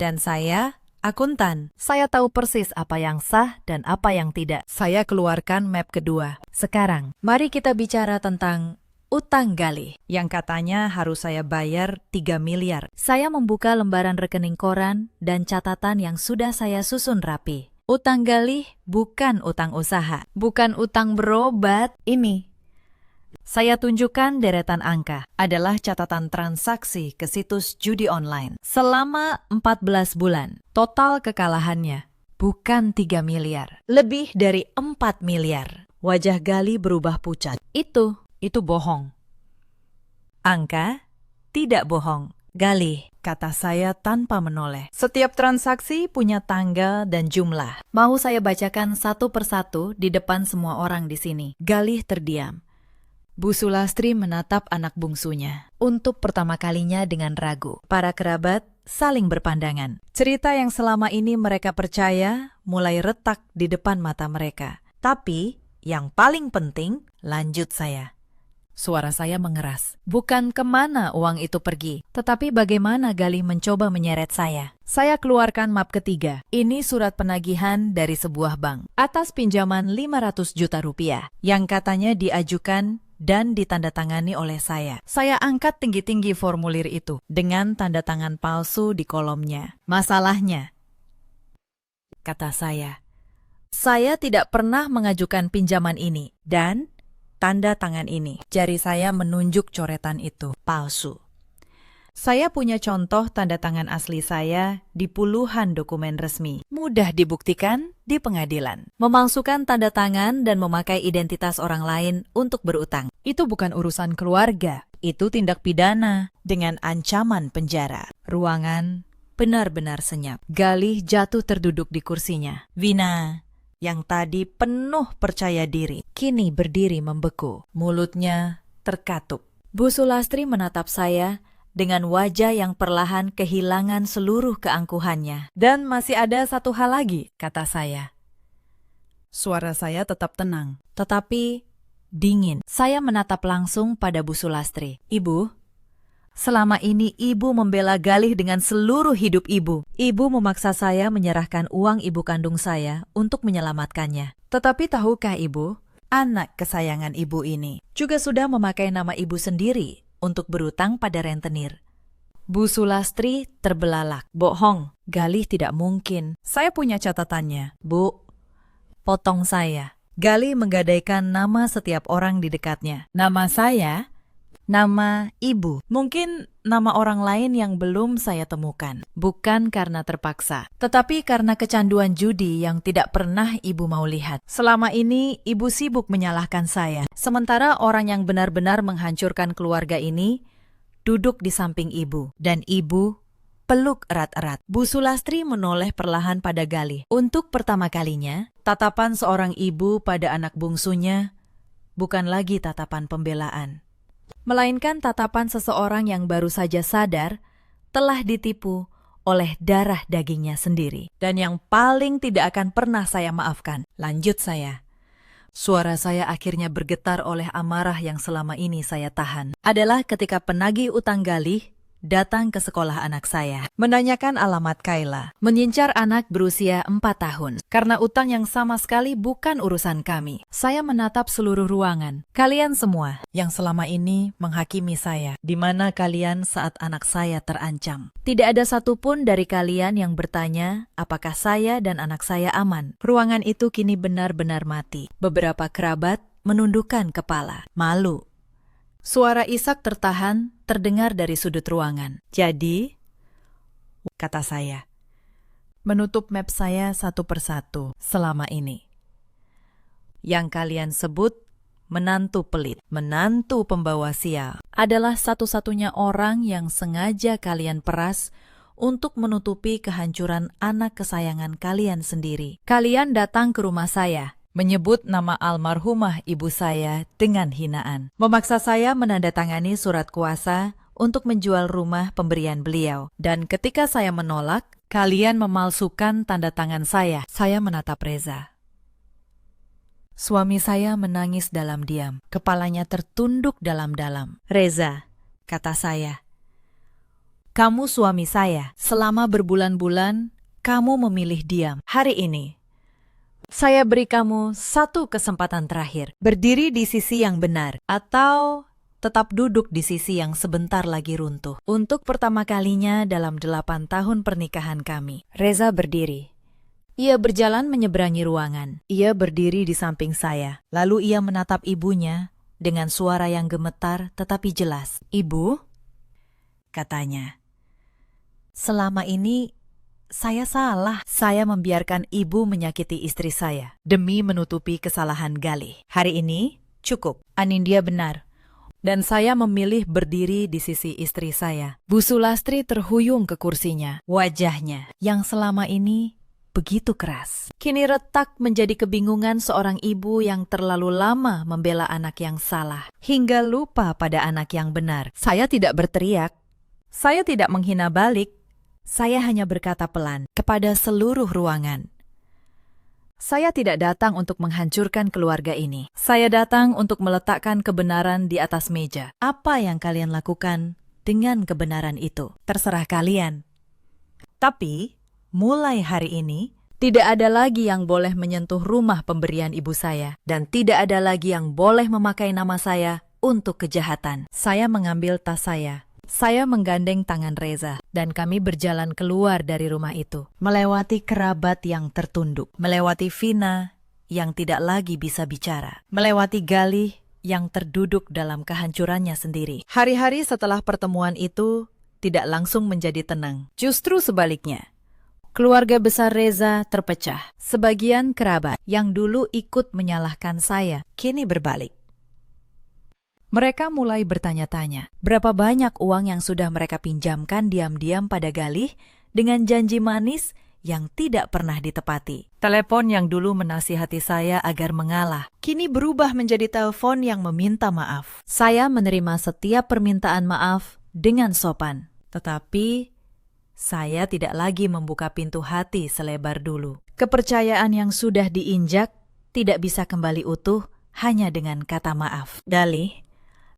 Dan saya akuntan. Saya tahu persis apa yang sah dan apa yang tidak. Saya keluarkan map kedua. Sekarang, mari kita bicara tentang utang Galih yang katanya harus saya bayar 3 miliar. Saya membuka lembaran rekening koran dan catatan yang sudah saya susun rapi. Utang Galih bukan utang usaha, bukan utang berobat. Ini saya tunjukkan deretan angka adalah catatan transaksi ke situs judi online. Selama 14 bulan, total kekalahannya bukan 3 miliar, lebih dari 4 miliar. Wajah Galih berubah pucat. Itu bohong. Angka tidak bohong. Galih, kata saya tanpa menoleh. Setiap transaksi punya tanggal dan jumlah. Mau saya bacakan satu persatu di depan semua orang di sini. Galih terdiam. Bu Sulastri menatap anak bungsunya. Untuk pertama kalinya dengan ragu. Para kerabat saling berpandangan. Cerita yang selama ini mereka percaya mulai retak di depan mata mereka. Tapi, yang paling penting, lanjut saya. Suara saya mengeras. Bukan kemana uang itu pergi, tetapi bagaimana Galih mencoba menyeret saya. Saya keluarkan map ketiga. Ini surat penagihan dari sebuah bank atas pinjaman 500 juta rupiah yang katanya diajukan dan ditandatangani oleh saya. Saya angkat tinggi-tinggi formulir itu dengan tanda tangan palsu di kolomnya. Masalahnya, kata saya tidak pernah mengajukan pinjaman ini dan tanda tangan ini. Jari saya menunjuk coretan itu, palsu. Saya punya contoh tanda tangan asli saya di puluhan dokumen resmi. Mudah dibuktikan di pengadilan. Memalsukan tanda tangan dan memakai identitas orang lain untuk berutang. Itu bukan urusan keluarga. Itu tindak pidana dengan ancaman penjara. Ruangan benar-benar senyap. Galih jatuh terduduk di kursinya. Vina, yang tadi penuh percaya diri, kini berdiri membeku. Mulutnya terkatup. Bu Sulastri menatap saya dengan wajah yang perlahan kehilangan seluruh keangkuhannya. Dan masih ada satu hal lagi, kata saya. Suara saya tetap tenang, tetapi dingin. Saya menatap langsung pada Bu Sulastri. Ibu, selama ini ibu membela Galih dengan seluruh hidup ibu. Ibu memaksa saya menyerahkan uang ibu kandung saya untuk menyelamatkannya. Tetapi tahukah ibu, anak kesayangan ibu ini juga sudah memakai nama ibu sendiri untuk berutang pada rentenir. Bu Sulastri terbelalak. Bohong, Galih tidak mungkin. Saya punya catatannya. Bu, potong saya. Galih menggadaikan nama setiap orang di dekatnya. Nama saya, nama ibu. Mungkin nama orang lain yang belum saya temukan. Bukan karena terpaksa, tetapi karena kecanduan judi yang tidak pernah ibu mau lihat. Selama ini ibu sibuk menyalahkan saya. Sementara orang yang benar-benar menghancurkan keluarga ini duduk di samping ibu. Dan ibu peluk erat-erat. Bu Sulastri menoleh perlahan pada Galih. Untuk pertama kalinya, tatapan seorang ibu pada anak bungsunya bukan lagi tatapan pembelaan, melainkan tatapan seseorang yang baru saja sadar telah ditipu oleh darah dagingnya sendiri. Dan yang paling tidak akan pernah saya maafkan. Lanjut saya. Suara saya akhirnya bergetar oleh amarah yang selama ini saya tahan. Adalah ketika penagih utang Galih datang ke sekolah anak saya, menanyakan alamat Kayla, mengincar anak berusia 4 tahun, karena utang yang sama sekali bukan urusan kami. Saya menatap seluruh ruangan. Kalian semua yang selama ini menghakimi saya, di mana kalian saat anak saya terancam. Tidak ada satupun dari kalian yang bertanya apakah saya dan anak saya aman. Ruangan itu kini benar-benar mati. Beberapa kerabat menundukkan kepala, malu. Suara isak tertahan terdengar dari sudut ruangan. Jadi, kata saya, menutup map saya satu persatu selama ini. Yang kalian sebut menantu pelit, menantu pembawa sial, adalah satu-satunya orang yang sengaja kalian peras untuk menutupi kehancuran anak kesayangan kalian sendiri. Kalian datang ke rumah saya, menyebut nama almarhumah ibu saya dengan hinaan. Memaksa saya menandatangani surat kuasa untuk menjual rumah pemberian beliau. Dan ketika saya menolak, kalian memalsukan tanda tangan saya. Saya menatap Reza. Suami saya menangis dalam diam. Kepalanya tertunduk dalam-dalam. Reza, kata saya, kamu suami saya. Selama berbulan-bulan, kamu memilih diam. Hari ini, saya beri kamu satu kesempatan terakhir. Berdiri di sisi yang benar, atau tetap duduk di sisi yang sebentar lagi runtuh. Untuk pertama kalinya dalam 8 tahun pernikahan kami, Reza berdiri. Ia berjalan menyeberangi ruangan. Ia berdiri di samping saya. Lalu ia menatap ibunya dengan suara yang gemetar tetapi jelas. Ibu, katanya, selama ini saya salah. Saya membiarkan ibu menyakiti istri saya demi menutupi kesalahan Galih. Hari ini cukup. Anindya benar. Dan saya memilih berdiri di sisi istri saya. Bu Sulastri terhuyung ke kursinya. Wajahnya yang selama ini begitu keras kini retak menjadi kebingungan seorang ibu yang terlalu lama membela anak yang salah hingga lupa pada anak yang benar. Saya tidak berteriak. Saya tidak menghina balik. Saya hanya berkata pelan kepada seluruh ruangan. Saya tidak datang untuk menghancurkan keluarga ini. Saya datang untuk meletakkan kebenaran di atas meja. Apa yang kalian lakukan dengan kebenaran itu, terserah kalian. Tapi, mulai hari ini, tidak ada lagi yang boleh menyentuh rumah pemberian ibu saya. Dan tidak ada lagi yang boleh memakai nama saya untuk kejahatan. Saya mengambil tas saya. Saya menggandeng tangan Reza, dan kami berjalan keluar dari rumah itu, melewati kerabat yang tertunduk, melewati Vina yang tidak lagi bisa bicara, melewati Galih yang terduduk dalam kehancurannya sendiri. Hari-hari setelah pertemuan itu tidak langsung menjadi tenang. Justru sebaliknya, keluarga besar Reza terpecah. Sebagian kerabat yang dulu ikut menyalahkan saya, kini berbalik. Mereka mulai bertanya-tanya, berapa banyak uang yang sudah mereka pinjamkan diam-diam pada Galih dengan janji manis yang tidak pernah ditepati. Telepon yang dulu menasihati saya agar mengalah, kini berubah menjadi telepon yang meminta maaf. Saya menerima setiap permintaan maaf dengan sopan, tetapi saya tidak lagi membuka pintu hati selebar dulu. Kepercayaan yang sudah diinjak tidak bisa kembali utuh hanya dengan kata maaf. Galih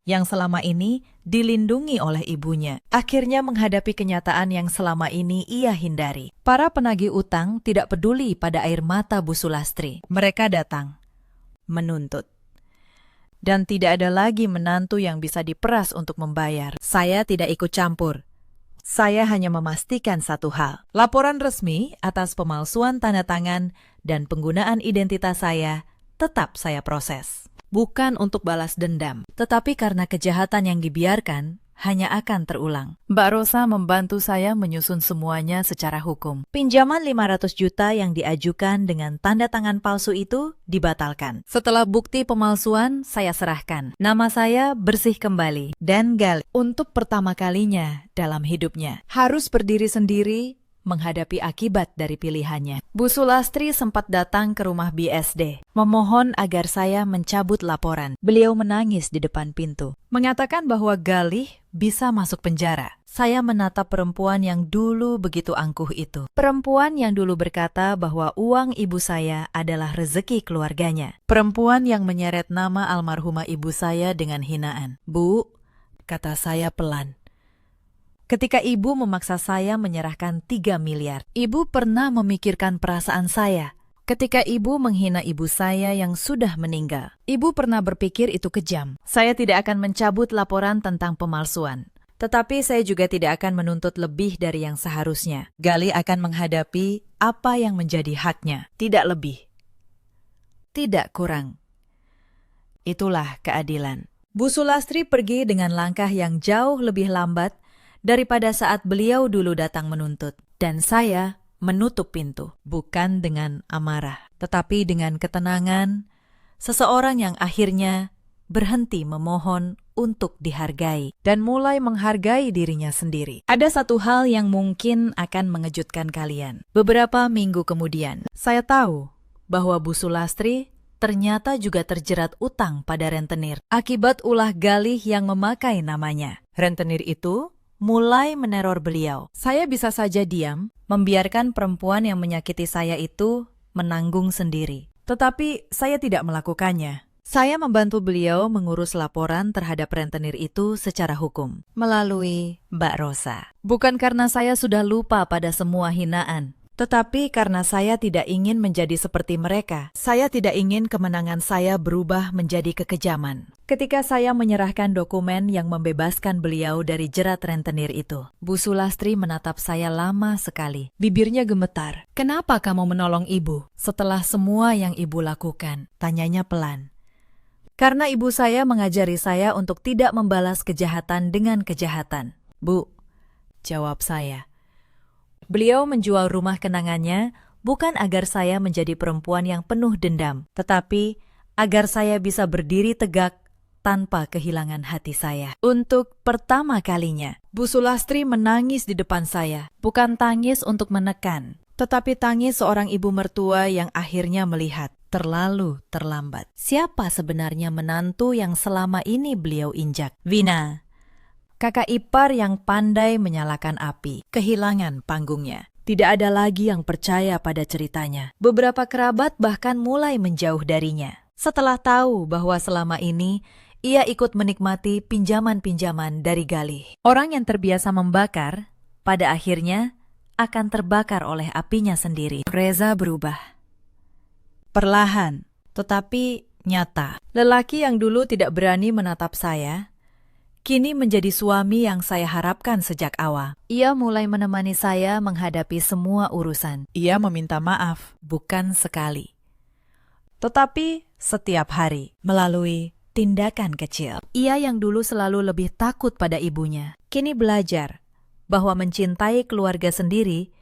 yang selama ini dilindungi oleh ibunya, akhirnya menghadapi kenyataan yang selama ini ia hindari. Para penagih utang tidak peduli pada air mata Bu Sulastri. Mereka datang, menuntut. Dan tidak ada lagi menantu yang bisa diperas untuk membayar. Saya tidak ikut campur. Saya hanya memastikan satu hal. Laporan resmi atas pemalsuan tanda tangan dan penggunaan identitas saya tetap saya proses. Bukan untuk balas dendam, tetapi karena kejahatan yang dibiarkan hanya akan terulang. Mbak Rosa membantu saya menyusun semuanya secara hukum. Pinjaman 500 juta yang diajukan dengan tanda tangan palsu itu dibatalkan. Setelah bukti pemalsuan, saya serahkan. Nama saya bersih kembali. Dan Galih, untuk pertama kalinya dalam hidupnya, harus berdiri sendiri menghadapi akibat dari pilihannya. Bu Sulastri sempat datang ke rumah BSD, memohon agar saya mencabut laporan. Beliau menangis di depan pintu, mengatakan bahwa Galih bisa masuk penjara. Saya menatap perempuan yang dulu begitu angkuh itu. Perempuan yang dulu berkata bahwa uang ibu saya adalah rezeki keluarganya. Perempuan yang menyeret nama almarhumah ibu saya dengan hinaan. Bu, kata saya pelan. Ketika ibu memaksa saya menyerahkan 3 miliar, ibu pernah memikirkan perasaan saya. Ketika ibu menghina ibu saya yang sudah meninggal, ibu pernah berpikir itu kejam. Saya tidak akan mencabut laporan tentang pemalsuan. Tetapi saya juga tidak akan menuntut lebih dari yang seharusnya. Galih akan menghadapi apa yang menjadi haknya, tidak lebih, tidak kurang. Itulah keadilan. Bu Sulastri pergi dengan langkah yang jauh lebih lambat daripada saat beliau dulu datang menuntut. Dan saya menutup pintu, bukan dengan amarah, tetapi dengan ketenangan, seseorang yang akhirnya berhenti memohon untuk dihargai dan mulai menghargai dirinya sendiri. Ada satu hal yang mungkin akan mengejutkan kalian. Beberapa minggu kemudian, saya tahu bahwa Bu Sulastri ternyata juga terjerat utang pada rentenir akibat ulah Galih yang memakai namanya. Rentenir itu mulai meneror beliau. Saya bisa saja diam, membiarkan perempuan yang menyakiti saya itu menanggung sendiri. Tetapi saya tidak melakukannya. Saya membantu beliau mengurus laporan terhadap rentenir itu secara hukum melalui Mbak Rosa. Bukan karena saya sudah lupa pada semua hinaan, tetapi karena saya tidak ingin menjadi seperti mereka. Saya tidak ingin kemenangan saya berubah menjadi kekejaman. Ketika saya menyerahkan dokumen yang membebaskan beliau dari jerat rentenir itu, Bu Sulastri menatap saya lama sekali. Bibirnya gemetar. "Kenapa kamu menolong ibu setelah semua yang ibu lakukan?" Tanyanya pelan. "Karena ibu saya mengajari saya untuk tidak membalas kejahatan dengan kejahatan, Bu," jawab saya. Beliau menjual rumah kenangannya bukan agar saya menjadi perempuan yang penuh dendam, tetapi agar saya bisa berdiri tegak tanpa kehilangan hati saya. Untuk pertama kalinya, Bu Sulastri menangis di depan saya. Bukan tangis untuk menekan, tetapi tangis seorang ibu mertua yang akhirnya melihat terlalu terlambat siapa sebenarnya menantu yang selama ini beliau injak. Vina, kakak ipar yang pandai menyalakan api, kehilangan panggungnya. Tidak ada lagi yang percaya pada ceritanya. Beberapa kerabat bahkan mulai menjauh darinya. Setelah tahu bahwa selama ini ia ikut menikmati pinjaman-pinjaman dari Galih. Orang yang terbiasa membakar, pada akhirnya akan terbakar oleh apinya sendiri. Reza berubah. Perlahan, tetapi nyata. Lelaki yang dulu tidak berani menatap saya, kini menjadi suami yang saya harapkan sejak awal. Ia mulai menemani saya menghadapi semua urusan. Ia meminta maaf, bukan sekali, tetapi setiap hari, melalui tindakan kecil. Ia yang dulu selalu lebih takut pada ibunya, kini belajar bahwa mencintai keluarga sendiri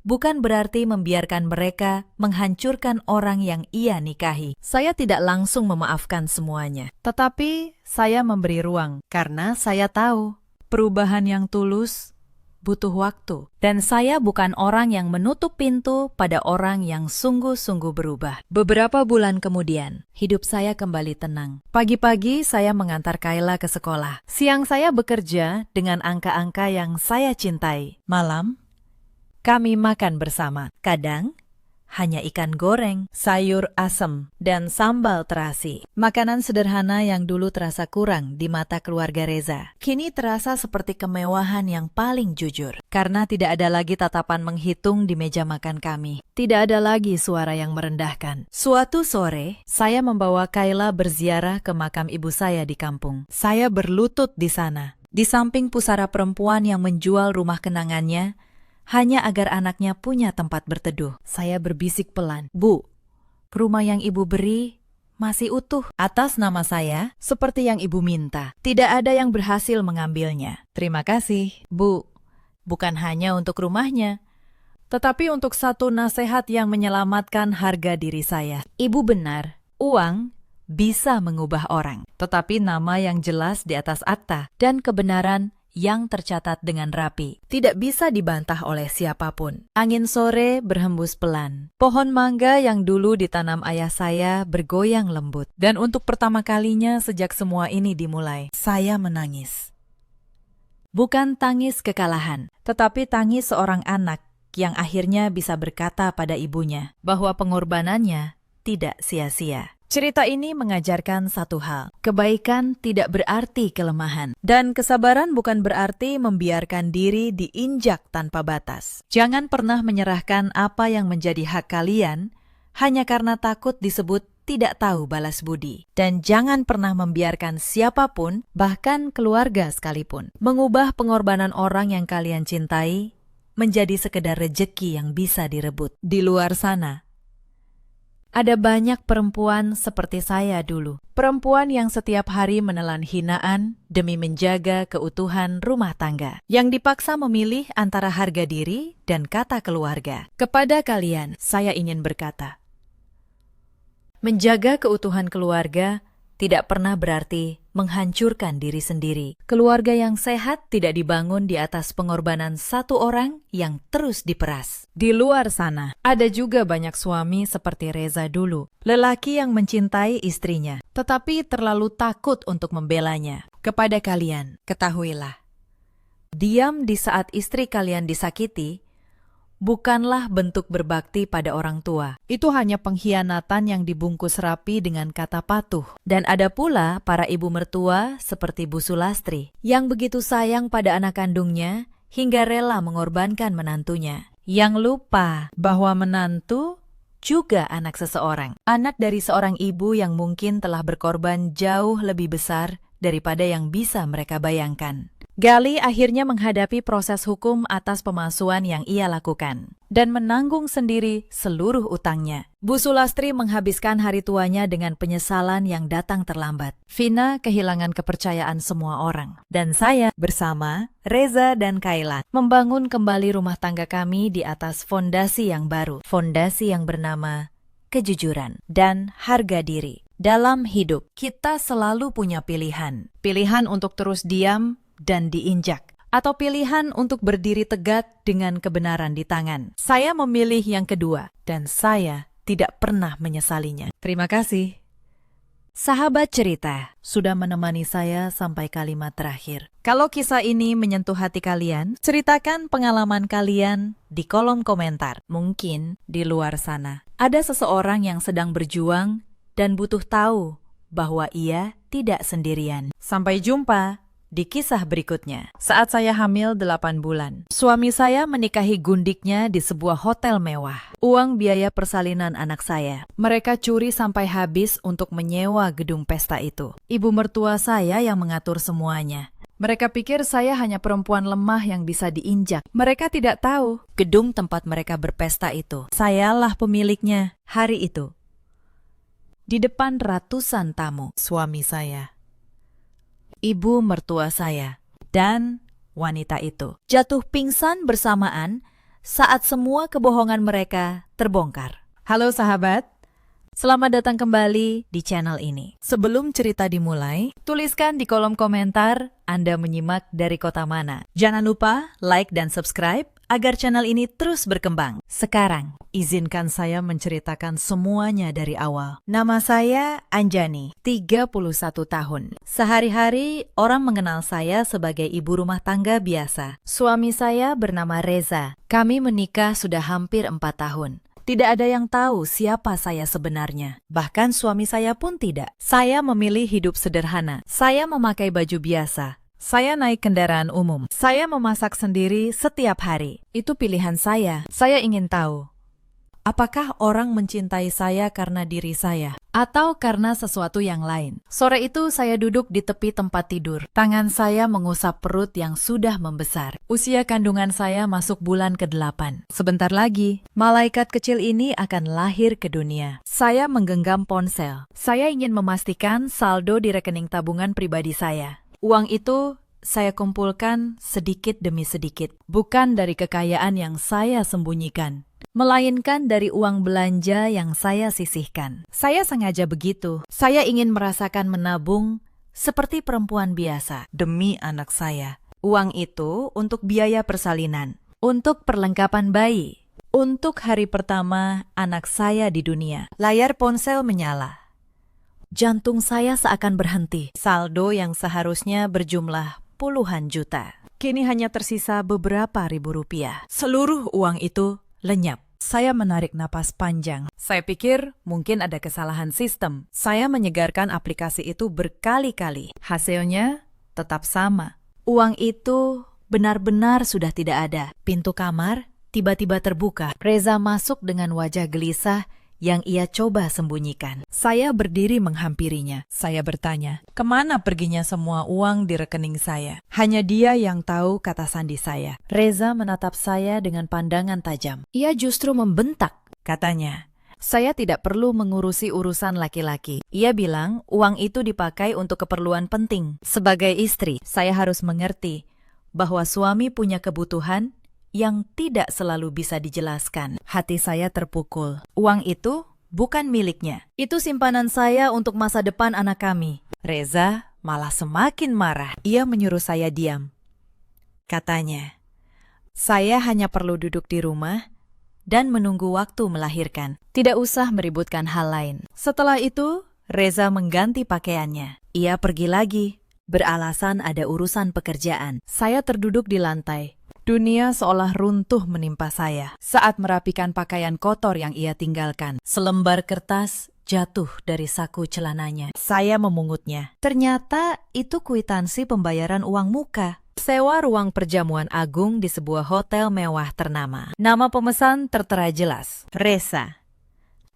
bukan berarti membiarkan mereka menghancurkan orang yang ia nikahi. Saya tidak langsung memaafkan semuanya, tetapi saya memberi ruang karena saya tahu perubahan yang tulus butuh waktu. Dan saya bukan orang yang menutup pintu pada orang yang sungguh-sungguh berubah. Beberapa bulan kemudian, hidup saya kembali tenang. Pagi-pagi saya mengantar Kayla ke sekolah. Siang saya bekerja dengan angka-angka yang saya cintai. Malam, kami makan bersama. Kadang, hanya ikan goreng, sayur asem, dan sambal terasi. Makanan sederhana yang dulu terasa kurang di mata keluarga Reza, kini terasa seperti kemewahan yang paling jujur. Karena tidak ada lagi tatapan menghitung di meja makan kami. Tidak ada lagi suara yang merendahkan. Suatu sore, saya membawa Kayla berziarah ke makam ibu saya di kampung. Saya berlutut di sana, di samping pusara perempuan yang menjual rumah kenangannya, hanya agar anaknya punya tempat berteduh. Saya berbisik pelan, "Bu, rumah yang ibu beri masih utuh atas nama saya, seperti yang ibu minta. Tidak ada yang berhasil mengambilnya." "Terima kasih, Bu. Bukan hanya untuk rumahnya, tetapi untuk satu nasihat yang menyelamatkan harga diri saya. Ibu benar, uang bisa mengubah orang, tetapi nama yang jelas di atas akta dan kebenaran yang tercatat dengan rapi tidak bisa dibantah oleh siapapun." Angin sore berhembus pelan. Pohon mangga yang dulu ditanam ayah saya bergoyang lembut. Dan untuk pertama kalinya sejak semua ini dimulai, saya menangis. Bukan tangis kekalahan, tetapi tangis seorang anak yang akhirnya bisa berkata pada ibunya bahwa pengorbanannya tidak sia-sia. Cerita ini mengajarkan satu hal, kebaikan tidak berarti kelemahan, dan kesabaran bukan berarti membiarkan diri diinjak tanpa batas. Jangan pernah menyerahkan apa yang menjadi hak kalian hanya karena takut disebut tidak tahu balas budi. Dan jangan pernah membiarkan siapapun, bahkan keluarga sekalipun, mengubah pengorbanan orang yang kalian cintai menjadi sekedar rejeki yang bisa direbut. Di luar sana, ada banyak perempuan seperti saya dulu. Perempuan yang setiap hari menelan hinaan demi menjaga keutuhan rumah tangga. Yang dipaksa memilih antara harga diri dan kata keluarga. Kepada kalian, saya ingin berkata, menjaga keutuhan keluarga tidak pernah berarti menghancurkan diri sendiri. Keluarga yang sehat tidak dibangun di atas pengorbanan satu orang yang terus diperas. Di luar sana, ada juga banyak suami seperti Reza dulu. Lelaki yang mencintai istrinya, tetapi terlalu takut untuk membelanya. Kepada kalian, ketahuilah, diam di saat istri kalian disakiti bukanlah bentuk berbakti pada orang tua. Itu hanya pengkhianatan yang dibungkus rapi dengan kata patuh. Dan ada pula para ibu mertua seperti Bu Sulastri, yang begitu sayang pada anak kandungnya hingga rela mengorbankan menantunya. Yang lupa bahwa menantu juga anak seseorang. Anak dari seorang ibu yang mungkin telah berkorban jauh lebih besar daripada yang bisa mereka bayangkan. Gali akhirnya menghadapi proses hukum atas pemalsuan yang ia lakukan dan menanggung sendiri seluruh utangnya. Bu Sulastri menghabiskan hari tuanya dengan penyesalan yang datang terlambat. Vina kehilangan kepercayaan semua orang. Dan saya bersama Reza dan Kayla membangun kembali rumah tangga kami di atas fondasi yang baru. Fondasi yang bernama kejujuran dan harga diri. Dalam hidup, kita selalu punya pilihan. Pilihan untuk terus diam dan diinjak, atau pilihan untuk berdiri tegak dengan kebenaran di tangan. Saya memilih yang kedua, dan saya tidak pernah menyesalinya. Terima kasih. Sahabat cerita, sudah menemani saya sampai kalimat terakhir. Kalau kisah ini menyentuh hati kalian, ceritakan pengalaman kalian di kolom komentar. Mungkin di luar sana ada seseorang yang sedang berjuang dan butuh tahu bahwa ia tidak sendirian. Sampai jumpa di kisah berikutnya. Saat saya hamil 8 bulan, suami saya menikahi gundiknya di sebuah hotel mewah. Uang biaya persalinan anak saya, mereka curi sampai habis untuk menyewa gedung pesta itu. Ibu mertua saya yang mengatur semuanya. Mereka pikir saya hanya perempuan lemah yang bisa diinjak. Mereka tidak tahu gedung tempat mereka berpesta itu. Sayalah pemiliknya hari itu. Di depan ratusan tamu, suami saya, ibu mertua saya, dan wanita itu jatuh pingsan bersamaan saat semua kebohongan mereka terbongkar. Halo sahabat, selamat datang kembali di channel ini. Sebelum cerita dimulai, tuliskan di kolom komentar Anda menyimak dari kota mana. Jangan lupa like dan subscribe agar channel ini terus berkembang. Sekarang, izinkan saya menceritakan semuanya dari awal. Nama saya Anjani, 31 tahun. Sehari-hari orang mengenal saya sebagai ibu rumah tangga biasa. Suami saya bernama Reza. Kami menikah sudah hampir 4 tahun. Tidak ada yang tahu siapa saya sebenarnya. Bahkan suami saya pun tidak. Saya memilih hidup sederhana. Saya memakai baju biasa. Saya naik kendaraan umum. Saya memasak sendiri setiap hari. Itu pilihan saya. Saya ingin tahu, apakah orang mencintai saya karena diri saya atau karena sesuatu yang lain? Sore itu saya duduk di tepi tempat tidur. Tangan saya mengusap perut yang sudah membesar. Usia kandungan saya masuk bulan ke-8. Sebentar lagi, malaikat kecil ini akan lahir ke dunia. Saya menggenggam ponsel. Saya ingin memastikan saldo di rekening tabungan pribadi saya. Uang itu saya kumpulkan sedikit demi sedikit, bukan dari kekayaan yang saya sembunyikan, melainkan dari uang belanja yang saya sisihkan. Saya sengaja begitu. Saya ingin merasakan menabung seperti perempuan biasa demi anak saya. Uang itu untuk biaya persalinan, untuk perlengkapan bayi, untuk hari pertama anak saya di dunia. Layar ponsel menyala. Jantung saya seakan berhenti. Saldo yang seharusnya berjumlah puluhan juta, kini hanya tersisa beberapa ribu rupiah. Seluruh uang itu lenyap. Saya menarik napas panjang. Saya pikir mungkin ada kesalahan sistem. Saya menyegarkan aplikasi itu berkali-kali. Hasilnya tetap sama. Uang itu benar-benar sudah tidak ada. Pintu kamar tiba-tiba terbuka. Reza masuk dengan wajah gelisah yang ia coba sembunyikan. Saya berdiri menghampirinya. Saya bertanya, kemana perginya semua uang di rekening saya? Hanya dia yang tahu, kata sandi saya. Reza menatap saya dengan pandangan tajam. Ia justru membentak, katanya. Saya tidak perlu mengurusi urusan laki-laki. Ia bilang uang itu dipakai untuk keperluan penting. Sebagai istri, saya harus mengerti bahwa suami punya kebutuhan yang tidak selalu bisa dijelaskan. Hati saya terpukul. Uang itu bukan miliknya. Itu simpanan saya untuk masa depan anak kami. Reza malah semakin marah. Ia menyuruh saya diam. Katanya, saya hanya perlu duduk di rumah dan menunggu waktu melahirkan. Tidak usah meributkan hal lain. Setelah itu, Reza mengganti pakaiannya. Ia pergi lagi, beralasan ada urusan pekerjaan. Saya terduduk di lantai. Dunia seolah runtuh menimpa saya saat merapikan pakaian kotor yang ia tinggalkan. Selembar kertas jatuh dari saku celananya. Saya memungutnya. Ternyata itu kwitansi pembayaran uang muka. Sewa ruang perjamuan agung di sebuah hotel mewah ternama. Nama pemesan tertera jelas, Reza.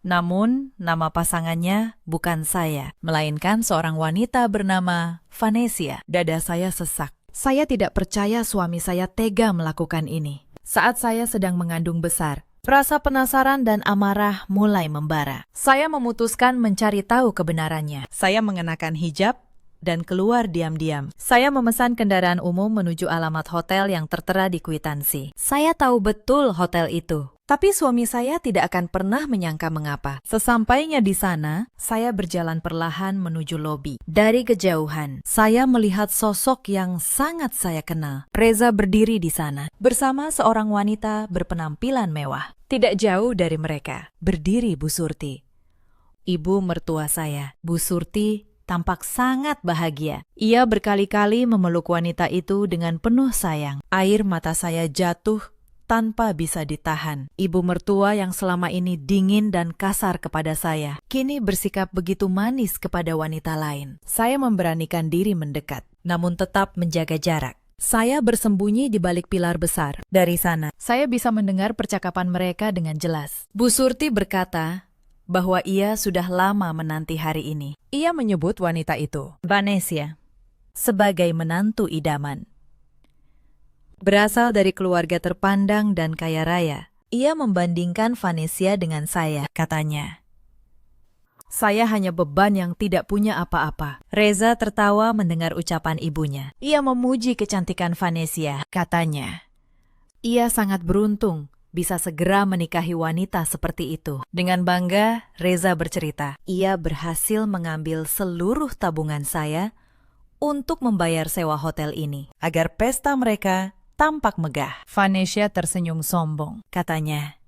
Namun, nama pasangannya bukan saya, melainkan seorang wanita bernama Vanessa. Dada saya sesak. Saya tidak percaya suami saya tega melakukan ini. Saat saya sedang mengandung besar, rasa penasaran dan amarah mulai membara. Saya memutuskan mencari tahu kebenarannya. Saya mengenakan hijab dan keluar diam-diam. Saya memesan kendaraan umum menuju alamat hotel yang tertera di kwitansi. Saya tahu betul hotel itu. Tapi suami saya tidak akan pernah menyangka mengapa. Sesampainya di sana, saya berjalan perlahan menuju lobi. Dari kejauhan, saya melihat sosok yang sangat saya kenal. Reza berdiri di sana, bersama seorang wanita berpenampilan mewah. Tidak jauh dari mereka, berdiri Bu Surti. Ibu mertua saya, Bu Surti, tampak sangat bahagia. Ia berkali-kali memeluk wanita itu dengan penuh sayang. Air mata saya jatuh tanpa bisa ditahan. Ibu mertua yang selama ini dingin dan kasar kepada saya, kini bersikap begitu manis kepada wanita lain. Saya memberanikan diri mendekat, namun tetap menjaga jarak. Saya bersembunyi di balik pilar besar. Dari sana, saya bisa mendengar percakapan mereka dengan jelas. Bu Surti berkata bahwa ia sudah lama menanti hari ini. Ia menyebut wanita itu, Vanessa, sebagai menantu idaman. Berasal dari keluarga terpandang dan kaya raya. Ia membandingkan Vanessa dengan saya, katanya. Saya hanya beban yang tidak punya apa-apa. Reza tertawa mendengar ucapan ibunya. Ia memuji kecantikan Vanessa, katanya. Ia sangat beruntung bisa segera menikahi wanita seperti itu. Dengan bangga, Reza bercerita, ia berhasil mengambil seluruh tabungan saya untuk membayar sewa hotel ini, agar pesta mereka tampak megah. Vanessa tersenyum sombong, katanya.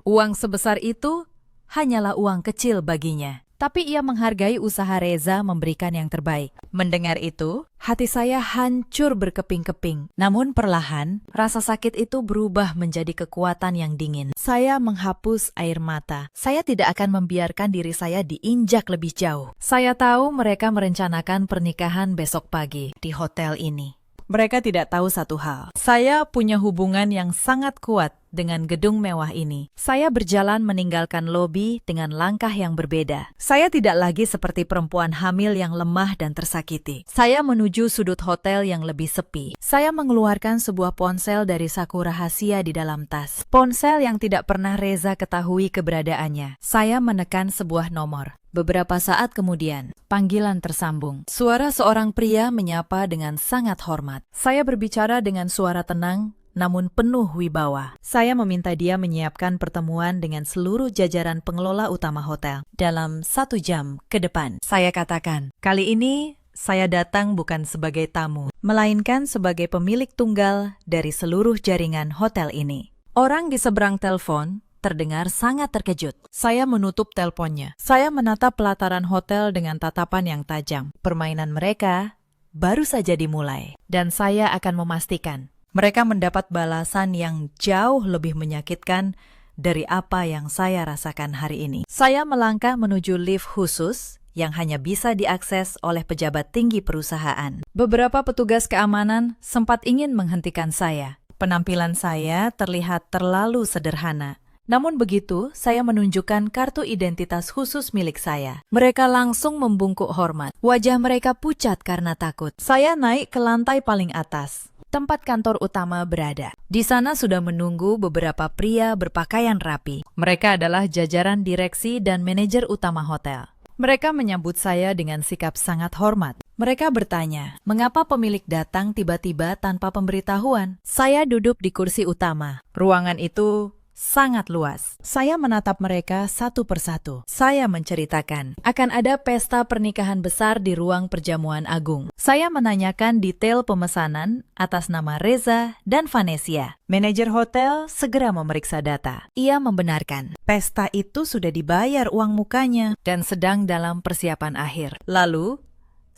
Uang sebesar itu hanyalah uang kecil baginya. Tapi ia menghargai usaha Reza memberikan yang terbaik. Mendengar itu, hati saya hancur berkeping-keping. Namun perlahan, rasa sakit itu berubah menjadi kekuatan yang dingin. Saya menghapus air mata. Saya tidak akan membiarkan diri saya diinjak lebih jauh. Saya tahu mereka merencanakan pernikahan besok pagi di hotel ini. Mereka tidak tahu satu hal. Saya punya hubungan yang sangat kuat dengan gedung mewah ini. Saya berjalan meninggalkan lobi dengan langkah yang berbeda. Saya tidak lagi seperti perempuan hamil yang lemah dan tersakiti. Saya menuju sudut hotel yang lebih sepi. Saya mengeluarkan sebuah ponsel dari saku rahasia di dalam tas. Ponsel yang tidak pernah Reza ketahui keberadaannya. Saya menekan sebuah nomor. Beberapa saat kemudian, panggilan tersambung. Suara seorang pria menyapa dengan sangat hormat. Saya berbicara dengan suara tenang, namun penuh wibawa. Saya meminta dia menyiapkan pertemuan dengan seluruh jajaran pengelola utama hotel dalam 1 jam ke depan. Saya katakan, kali ini saya datang bukan sebagai tamu, melainkan sebagai pemilik tunggal dari seluruh jaringan hotel ini. Orang di seberang telepon terdengar sangat terkejut. Saya menutup teleponnya. Saya menatap pelataran hotel dengan tatapan yang tajam. Permainan mereka baru saja dimulai, dan saya akan memastikan mereka mendapat balasan yang jauh lebih menyakitkan dari apa yang saya rasakan hari ini. Saya melangkah menuju lift khusus yang hanya bisa diakses oleh pejabat tinggi perusahaan. Beberapa petugas keamanan sempat ingin menghentikan saya. Penampilan saya terlihat terlalu sederhana. Namun begitu, saya menunjukkan kartu identitas khusus milik saya. Mereka langsung membungkuk hormat. Wajah mereka pucat karena takut. Saya naik ke lantai paling atas, tempat kantor utama berada. Di sana sudah menunggu beberapa pria berpakaian rapi. Mereka adalah jajaran direksi dan manajer utama hotel. Mereka menyambut saya dengan sikap sangat hormat. Mereka bertanya, mengapa pemilik datang tiba-tiba tanpa pemberitahuan? Saya duduk di kursi utama. Ruangan itu sangat luas. Saya menatap mereka satu persatu. Saya menceritakan, akan ada pesta pernikahan besar di ruang perjamuan agung. Saya menanyakan detail pemesanan atas nama Reza dan Vanessa. Manajer hotel segera memeriksa data. Ia membenarkan, pesta itu sudah dibayar uang mukanya dan sedang dalam persiapan akhir. Lalu,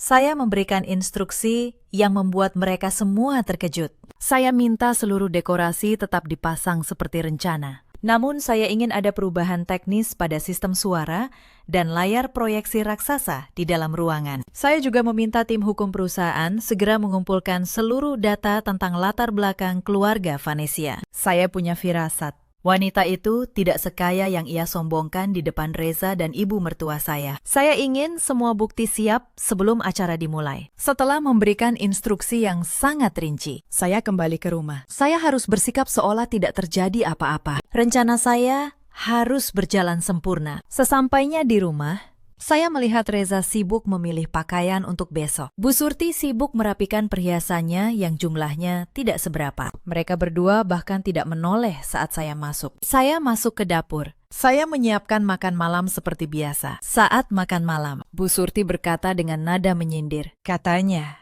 saya memberikan instruksi yang membuat mereka semua terkejut. Saya minta seluruh dekorasi tetap dipasang seperti rencana. Namun saya ingin ada perubahan teknis pada sistem suara dan layar proyeksi raksasa di dalam ruangan. Saya juga meminta tim hukum perusahaan segera mengumpulkan seluruh data tentang latar belakang keluarga Vanessa. Saya punya firasat. Wanita itu tidak sekaya yang ia sombongkan di depan Reza dan ibu mertua saya. Saya ingin semua bukti siap sebelum acara dimulai. Setelah memberikan instruksi yang sangat rinci, saya kembali ke rumah. Saya harus bersikap seolah tidak terjadi apa-apa. Rencana saya harus berjalan sempurna. Sesampainya di rumah, saya melihat Reza sibuk memilih pakaian untuk besok. Bu Surti sibuk merapikan perhiasannya yang jumlahnya tidak seberapa. Mereka berdua bahkan tidak menoleh saat saya masuk. Saya masuk ke dapur. Saya menyiapkan makan malam seperti biasa. Saat makan malam, Bu Surti berkata dengan nada menyindir. Katanya,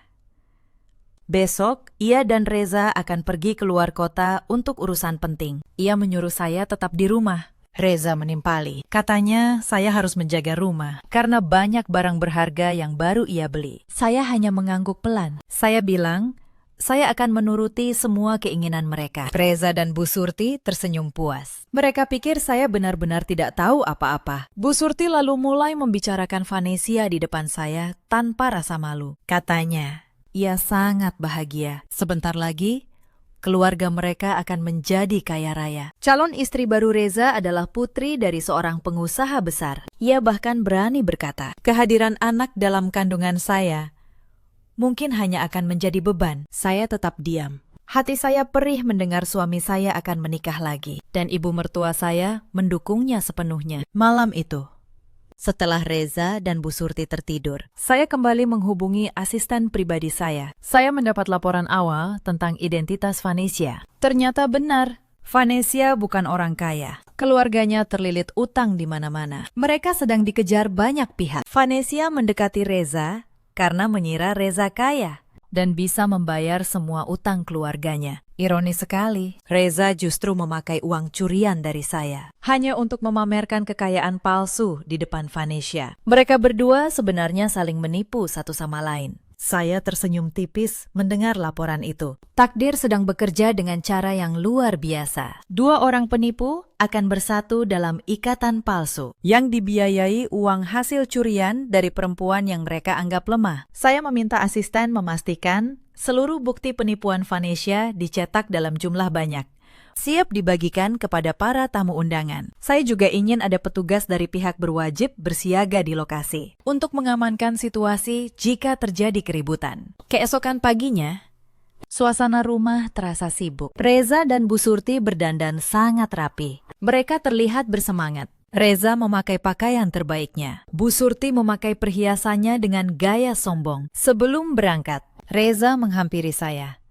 besok, ia dan Reza akan pergi keluar kota untuk urusan penting. Ia menyuruh saya tetap di rumah. Reza menimpali. Katanya, saya harus menjaga rumah karena banyak barang berharga yang baru ia beli. Saya hanya mengangguk pelan. Saya bilang, saya akan menuruti semua keinginan mereka. Reza dan Bu Surti tersenyum puas. Mereka pikir saya benar-benar tidak tahu apa-apa. Bu Surti lalu mulai membicarakan Vanessa di depan saya tanpa rasa malu. Katanya, ia sangat bahagia. Sebentar lagi, keluarga mereka akan menjadi kaya raya. Calon istri baru Reza adalah putri dari seorang pengusaha besar. Ia bahkan berani berkata, kehadiran anak dalam kandungan saya mungkin hanya akan menjadi beban. Saya tetap diam. Hati saya perih mendengar suami saya akan menikah lagi. Dan ibu mertua saya mendukungnya sepenuhnya. Malam itu, setelah Reza dan Bu Surti tertidur, saya kembali menghubungi asisten pribadi saya. Saya mendapat laporan awal tentang identitas Vanessa. Ternyata benar, Vanessa bukan orang kaya. Keluarganya terlilit utang di mana-mana. Mereka sedang dikejar banyak pihak. Vanessa mendekati Reza karena mengira Reza kaya dan bisa membayar semua utang keluarganya. Ironis sekali, Reza justru memakai uang curian dari saya hanya untuk memamerkan kekayaan palsu di depan Vanessa. Mereka berdua sebenarnya saling menipu satu sama lain. Saya tersenyum tipis mendengar laporan itu. Takdir sedang bekerja dengan cara yang luar biasa. Dua orang penipu akan bersatu dalam ikatan palsu yang dibiayai uang hasil curian dari perempuan yang mereka anggap lemah. Saya meminta asisten memastikan seluruh bukti penipuan Vanessa dicetak dalam jumlah banyak, siap dibagikan kepada para tamu undangan. Saya juga ingin ada petugas dari pihak berwajib bersiaga di lokasi untuk mengamankan situasi jika terjadi keributan. Keesokan paginya, suasana rumah terasa sibuk. Reza dan Bu Surti berdandan sangat rapi. Mereka terlihat bersemangat. Reza memakai pakaian terbaiknya. Bu Surti memakai perhiasannya dengan gaya sombong. Sebelum berangkat, Reza menghampiri saya.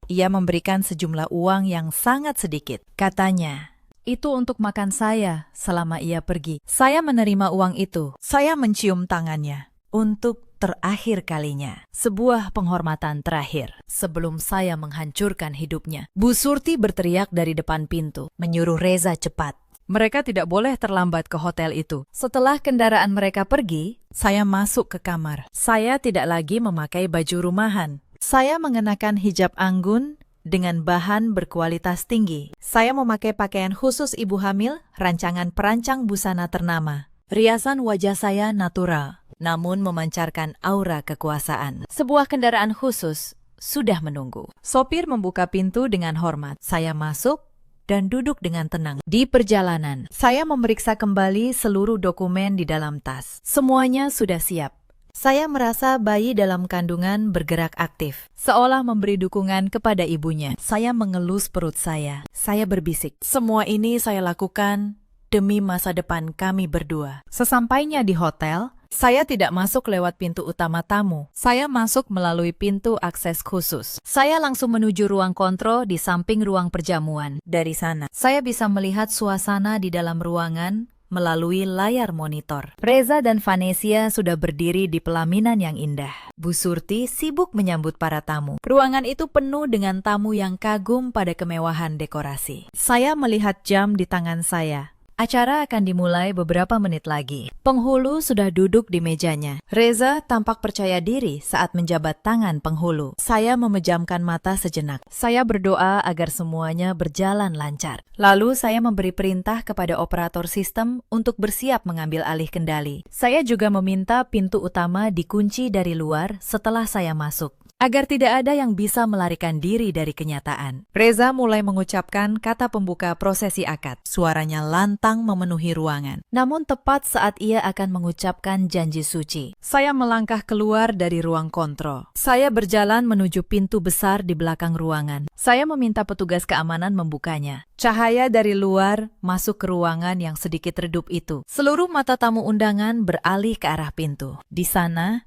Ia memberikan sejumlah uang yang sangat sedikit. Katanya, itu untuk makan saya selama ia pergi. Saya menerima uang itu. Saya mencium tangannya. Untuk terakhir kalinya. Sebuah penghormatan terakhir. Sebelum saya menghancurkan hidupnya. Bu Surti berteriak dari depan pintu. Menyuruh Reza cepat. Mereka tidak boleh terlambat ke hotel itu. Setelah kendaraan mereka pergi, saya masuk ke kamar. Saya tidak lagi memakai baju rumahan. Saya mengenakan hijab anggun dengan bahan berkualitas tinggi. Saya memakai pakaian khusus ibu hamil, rancangan perancang busana ternama. Riasan wajah saya natural, namun memancarkan aura kekuasaan. Sebuah kendaraan khusus sudah menunggu. Sopir membuka pintu dengan hormat. Saya masuk dan duduk dengan tenang. Di perjalanan, saya memeriksa kembali seluruh dokumen di dalam tas. Semuanya sudah siap. Saya merasa bayi dalam kandungan bergerak aktif, seolah memberi dukungan kepada ibunya. Saya mengelus perut saya. Saya berbisik, semua ini saya lakukan demi masa depan kami berdua. Sesampainya di hotel, Saya tidak masuk lewat pintu utama tamu. Saya masuk melalui pintu akses khusus. Saya langsung menuju ruang kontrol di samping ruang perjamuan. Dari sana, saya bisa melihat suasana di dalam ruangan melalui layar monitor. Reza dan Vanessa sudah berdiri di pelaminan yang indah. Bu Surti sibuk menyambut para tamu. Ruangan itu penuh dengan tamu yang kagum pada kemewahan dekorasi. Saya melihat jam di tangan saya. Acara akan dimulai beberapa menit lagi. Penghulu sudah duduk di mejanya. Reza tampak percaya diri saat menjabat tangan penghulu. Saya memejamkan mata sejenak. Saya berdoa agar semuanya berjalan lancar. Lalu saya memberi perintah kepada operator sistem untuk bersiap mengambil alih kendali. Saya juga meminta pintu utama dikunci dari luar setelah saya masuk, agar tidak ada yang bisa melarikan diri dari kenyataan. Reza mulai mengucapkan kata pembuka prosesi akad. Suaranya lantang memenuhi ruangan. Namun tepat saat ia akan mengucapkan janji suci, saya melangkah keluar dari ruang kontrol. Saya berjalan menuju pintu besar di belakang ruangan. Saya meminta petugas keamanan membukanya. Cahaya dari luar masuk ke ruangan yang sedikit redup itu. Seluruh mata tamu undangan beralih ke arah pintu. Di sana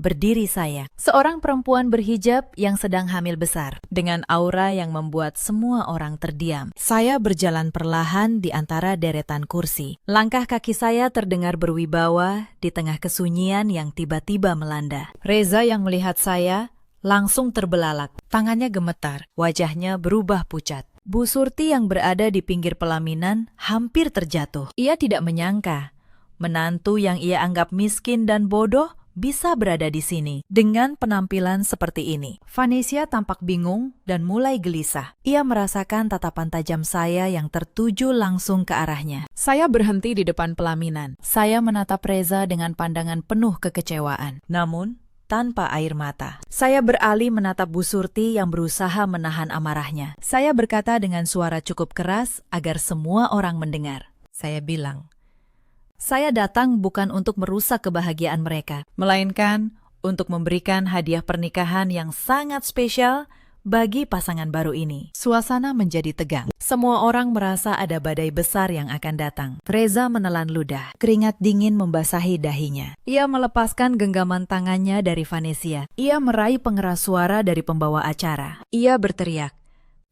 berdiri saya, seorang perempuan berhijab yang sedang hamil besar, dengan aura yang membuat semua orang terdiam. Saya berjalan perlahan di antara deretan kursi. Langkah kaki saya terdengar berwibawa di tengah kesunyian yang tiba-tiba melanda. Reza yang melihat saya langsung terbelalak. Tangannya gemetar, wajahnya berubah pucat. Bu Surti yang berada di pinggir pelaminan hampir terjatuh. Ia tidak menyangka menantu yang ia anggap miskin dan bodoh bisa berada di sini dengan penampilan seperti ini. Vanessa tampak bingung dan mulai gelisah. Ia merasakan tatapan tajam saya yang tertuju langsung ke arahnya. Saya berhenti di depan pelaminan. Saya menatap Reza dengan pandangan penuh kekecewaan, namun tanpa air mata. Saya beralih menatap Bu Surti yang berusaha menahan amarahnya. Saya berkata dengan suara cukup keras agar semua orang mendengar. Saya bilang, saya datang bukan untuk merusak kebahagiaan mereka, melainkan untuk memberikan hadiah pernikahan yang sangat spesial bagi pasangan baru ini. Suasana menjadi tegang. Semua orang merasa ada badai besar yang akan datang. Reza menelan ludah. Keringat dingin membasahi dahinya. Ia melepaskan genggaman tangannya dari Vanessa. Ia meraih pengeras suara dari pembawa acara. Ia berteriak,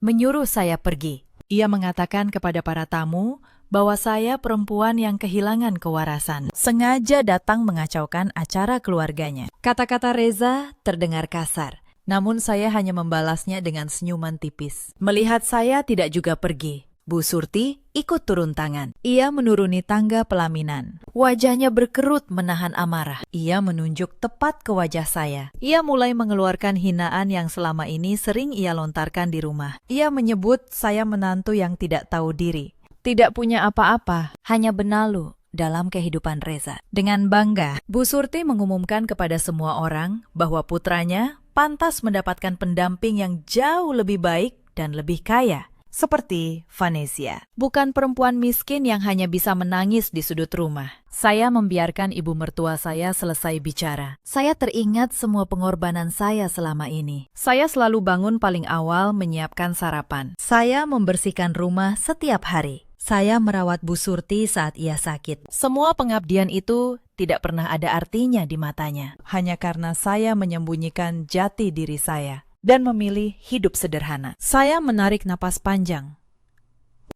menyuruh saya pergi. Ia mengatakan kepada para tamu bahwa saya perempuan yang kehilangan kewarasan, sengaja datang mengacaukan acara keluarganya. Kata-kata Reza terdengar kasar, namun saya hanya membalasnya dengan senyuman tipis. Melihat saya tidak juga pergi, Bu Surti ikut turun tangan. Ia menuruni tangga pelaminan. Wajahnya berkerut menahan amarah. Ia menunjuk tepat ke wajah saya. Ia mulai mengeluarkan hinaan yang selama ini sering ia lontarkan di rumah. Ia menyebut saya menantu yang tidak tahu diri, tidak punya apa-apa, hanya benalu dalam kehidupan Reza. Dengan bangga, Bu Surti mengumumkan kepada semua orang bahwa putranya pantas mendapatkan pendamping yang jauh lebih baik dan lebih kaya, seperti Vanessa. Bukan perempuan miskin yang hanya bisa menangis di sudut rumah. Saya membiarkan ibu mertua saya selesai bicara. Saya teringat semua pengorbanan saya selama ini. Saya selalu bangun paling awal menyiapkan sarapan. Saya membersihkan rumah setiap hari. Saya merawat Bu Surti saat ia sakit. Semua pengabdian itu tidak pernah ada artinya di matanya, hanya karena saya menyembunyikan jati diri saya dan memilih hidup sederhana. Saya menarik napas panjang.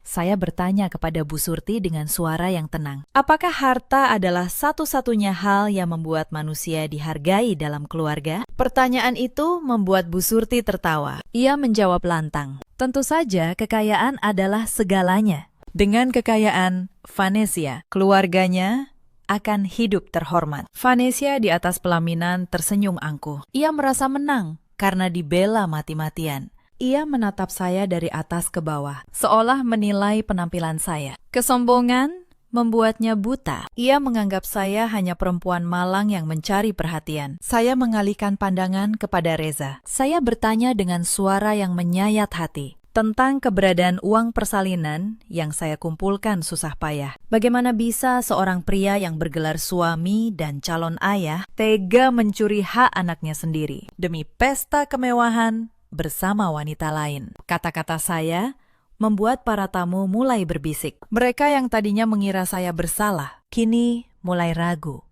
Saya bertanya kepada Bu Surti dengan suara yang tenang, apakah harta adalah satu-satunya hal yang membuat manusia dihargai dalam keluarga? Pertanyaan itu membuat Bu Surti tertawa. Ia menjawab lantang, tentu saja kekayaan adalah segalanya. Dengan kekayaan Vanessa, keluarganya akan hidup terhormat. Vanessa di atas pelaminan tersenyum angkuh. Ia merasa menang karena dibela mati-matian. Ia menatap saya dari atas ke bawah, seolah menilai penampilan saya. Kesombongan membuatnya buta. Ia menganggap saya hanya perempuan malang yang mencari perhatian. Saya mengalihkan pandangan kepada Reza. Saya bertanya dengan suara yang menyayat hati tentang keberadaan uang persalinan yang saya kumpulkan susah payah. Bagaimana bisa seorang pria yang bergelar suami dan calon ayah tega mencuri hak anaknya sendiri demi pesta kemewahan bersama wanita lain? Kata-kata saya membuat para tamu mulai berbisik. Mereka yang tadinya mengira saya bersalah, kini mulai ragu.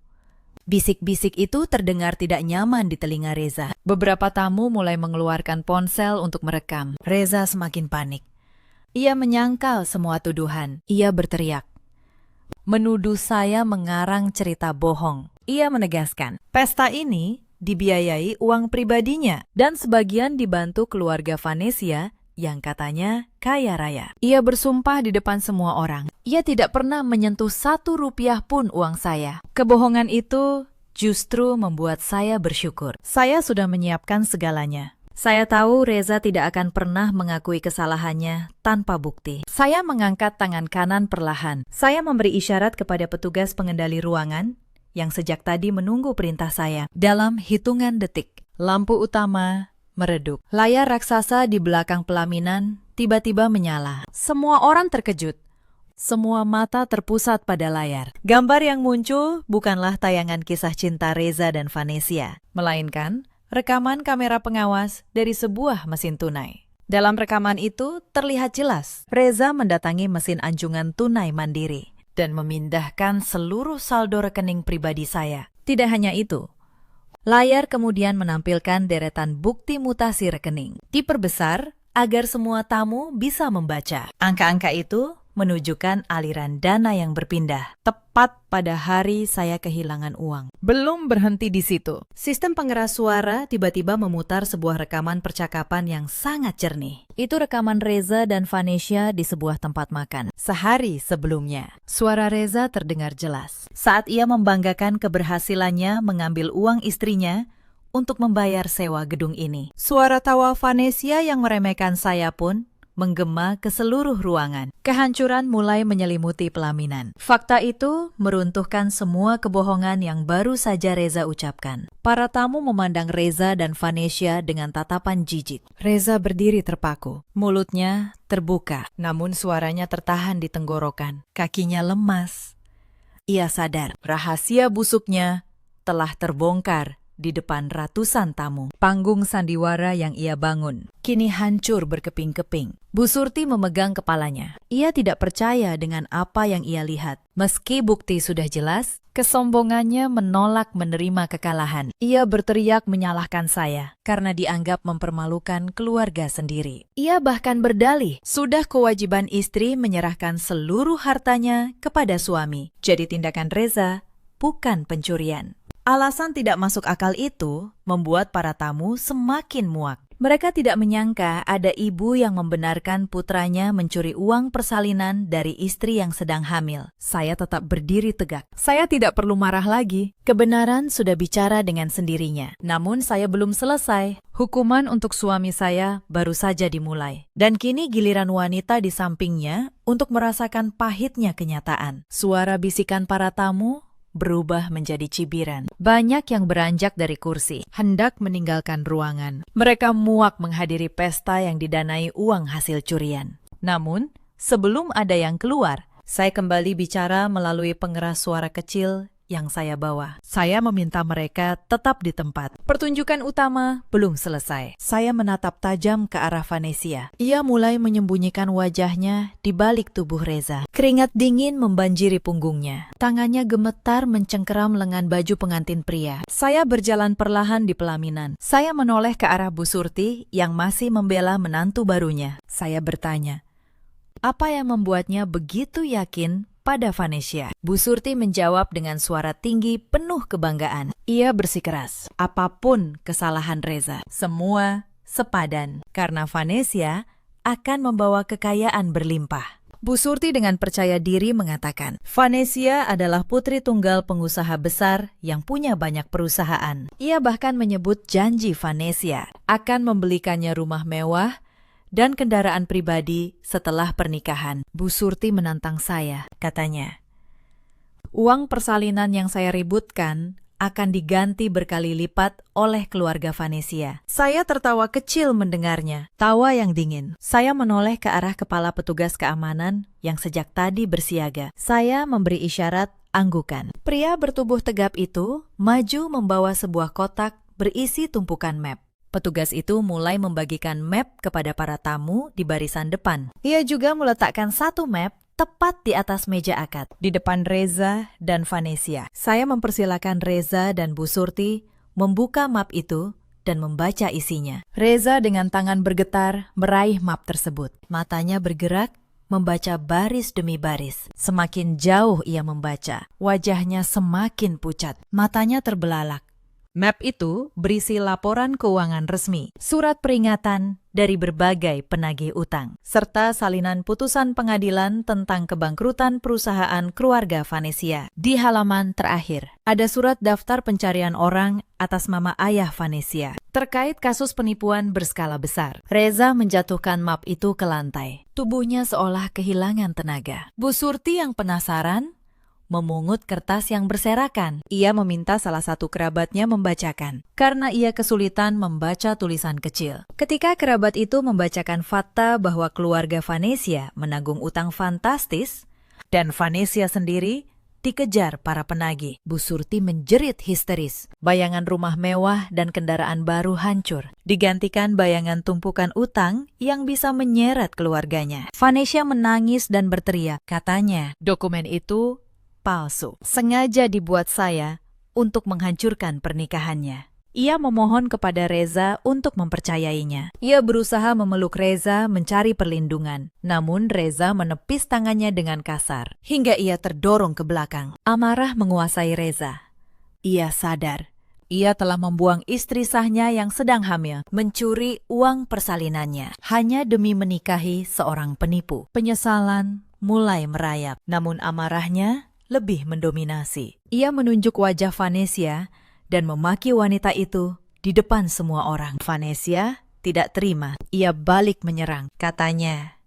Bisik-bisik itu terdengar tidak nyaman di telinga Reza. Beberapa tamu mulai mengeluarkan ponsel untuk merekam. Reza semakin panik. Ia menyangkal semua tuduhan. Ia berteriak, menuduh saya mengarang cerita bohong. Ia menegaskan, pesta ini dibiayai uang pribadinya dan sebagian dibantu keluarga Vanessa yang katanya kaya raya. Ia bersumpah di depan semua orang. Ia tidak pernah menyentuh 1 rupiah pun uang saya. Kebohongan itu justru membuat saya bersyukur. Saya sudah menyiapkan segalanya. Saya tahu Reza tidak akan pernah mengakui kesalahannya tanpa bukti. Saya mengangkat tangan kanan perlahan. Saya memberi isyarat kepada petugas pengendali ruangan yang sejak tadi menunggu perintah saya. Dalam hitungan detik, lampu utama meredup. Layar raksasa di belakang pelaminan tiba-tiba menyala. Semua orang terkejut. Semua mata terpusat pada layar. Gambar yang muncul bukanlah tayangan kisah cinta Reza dan Vanessa, melainkan rekaman kamera pengawas dari sebuah mesin tunai. Dalam rekaman itu terlihat jelas Reza mendatangi mesin anjungan tunai mandiri dan memindahkan seluruh saldo rekening pribadi saya. Tidak hanya itu, layar kemudian menampilkan deretan bukti mutasi rekening. Diperbesar agar semua tamu bisa membaca. Angka-angka itu menunjukkan aliran dana yang berpindah. Tepat pada hari saya kehilangan uang. Belum berhenti di situ. Sistem pengeras suara tiba-tiba memutar sebuah rekaman percakapan yang sangat jernih. Itu rekaman Reza dan Vanessa di sebuah tempat makan. Sehari sebelumnya, suara Reza terdengar jelas saat ia membanggakan keberhasilannya mengambil uang istrinya untuk membayar sewa gedung ini. Suara tawa Vanessa yang meremehkan saya pun menggema ke seluruh ruangan. Kehancuran mulai menyelimuti pelaminan. Fakta itu meruntuhkan semua kebohongan yang baru saja Reza ucapkan. Para tamu memandang Reza dan Vanessa dengan tatapan jijik. Reza berdiri terpaku. Mulutnya terbuka, namun suaranya tertahan di tenggorokan. Kakinya lemas. Ia sadar rahasia busuknya telah terbongkar di depan ratusan tamu. Panggung sandiwara yang ia bangun kini hancur berkeping-keping. Bu Surti memegang kepalanya. Ia tidak percaya dengan apa yang ia lihat. Meski bukti sudah jelas, kesombongannya menolak menerima kekalahan. Ia berteriak menyalahkan saya karena dianggap mempermalukan keluarga sendiri. Ia bahkan berdalih, sudah kewajiban istri menyerahkan seluruh hartanya kepada suami. Jadi tindakan Reza bukan pencurian. Alasan tidak masuk akal itu membuat para tamu semakin muak. Mereka tidak menyangka ada ibu yang membenarkan putranya mencuri uang persalinan dari istri yang sedang hamil. Saya tetap berdiri tegak. Saya tidak perlu marah lagi. Kebenaran sudah bicara dengan sendirinya. Namun saya belum selesai. Hukuman untuk suami saya baru saja dimulai. Dan kini giliran wanita di sampingnya untuk merasakan pahitnya kenyataan. Suara bisikan para tamu berubah menjadi cibiran. Banyak yang beranjak dari kursi, hendak meninggalkan ruangan. Mereka muak menghadiri pesta yang didanai uang hasil curian. Namun, sebelum ada yang keluar, saya kembali bicara melalui pengeras suara kecil yang saya bawa. Saya meminta mereka tetap di tempat. Pertunjukan utama belum selesai. Saya menatap tajam ke arah Vanessa. Ia mulai menyembunyikan wajahnya di balik tubuh Reza. Keringat dingin membanjiri punggungnya. Tangannya gemetar mencengkeram lengan baju pengantin pria. Saya berjalan perlahan di pelaminan. Saya menoleh ke arah Bu Surti yang masih membela menantu barunya. Saya bertanya, apa yang membuatnya begitu yakin pada Vanessa? Bu Surti menjawab dengan suara tinggi penuh kebanggaan. Ia bersikeras, apapun kesalahan Reza, semua sepadan karena Vanessa akan membawa kekayaan berlimpah. Bu Surti dengan percaya diri mengatakan, Vanessa adalah putri tunggal pengusaha besar yang punya banyak perusahaan. Ia bahkan menyebut janji Vanessa akan membelikannya rumah mewah dan kendaraan pribadi setelah pernikahan. Bu Surti menantang saya, katanya. Uang persalinan yang saya ributkan akan diganti berkali lipat oleh keluarga Vanessa. Saya tertawa kecil mendengarnya, tawa yang dingin. Saya menoleh ke arah kepala petugas keamanan yang sejak tadi bersiaga. Saya memberi isyarat anggukan. Pria bertubuh tegap itu maju membawa sebuah kotak berisi tumpukan map. Petugas itu mulai membagikan map kepada para tamu di barisan depan. Ia juga meletakkan satu map tepat di atas meja akad, di depan Reza dan Vanessa. Saya mempersilakan Reza dan Bu Surti membuka map itu dan membaca isinya. Reza dengan tangan bergetar meraih map tersebut. Matanya bergerak, membaca baris demi baris. Semakin jauh ia membaca, wajahnya semakin pucat, matanya terbelalak. Map itu berisi laporan keuangan resmi, surat peringatan dari berbagai penagih utang, serta salinan putusan pengadilan tentang kebangkrutan perusahaan keluarga Vanessa. Di halaman terakhir, ada surat daftar pencarian orang atas nama ayah Vanessa terkait kasus penipuan berskala besar. Reza menjatuhkan map itu ke lantai. Tubuhnya seolah kehilangan tenaga. Bu Surti yang penasaran memungut kertas yang berserakan. Ia meminta salah satu kerabatnya membacakan, karena ia kesulitan membaca tulisan kecil. Ketika kerabat itu membacakan fakta bahwa keluarga Vanessa menanggung utang fantastis, dan Vanessa sendiri dikejar para penagih, Bu Surti menjerit histeris. Bayangan rumah mewah dan kendaraan baru hancur, digantikan bayangan tumpukan utang yang bisa menyeret keluarganya. Vanessa menangis dan berteriak, katanya, dokumen itu palsu, sengaja dibuat saya untuk menghancurkan pernikahannya. Ia memohon kepada Reza untuk mempercayainya. Ia berusaha memeluk Reza mencari perlindungan, namun Reza menepis tangannya dengan kasar, hingga ia terdorong ke belakang. Amarah menguasai Reza. Ia sadar, ia telah membuang istri sahnya yang sedang hamil, mencuri uang persalinannya, hanya demi menikahi seorang penipu. Penyesalan mulai merayap, namun amarahnya lebih mendominasi. Ia menunjuk wajah Vanessa dan memaki wanita itu di depan semua orang. Vanessa tidak terima. Ia balik menyerang. Katanya,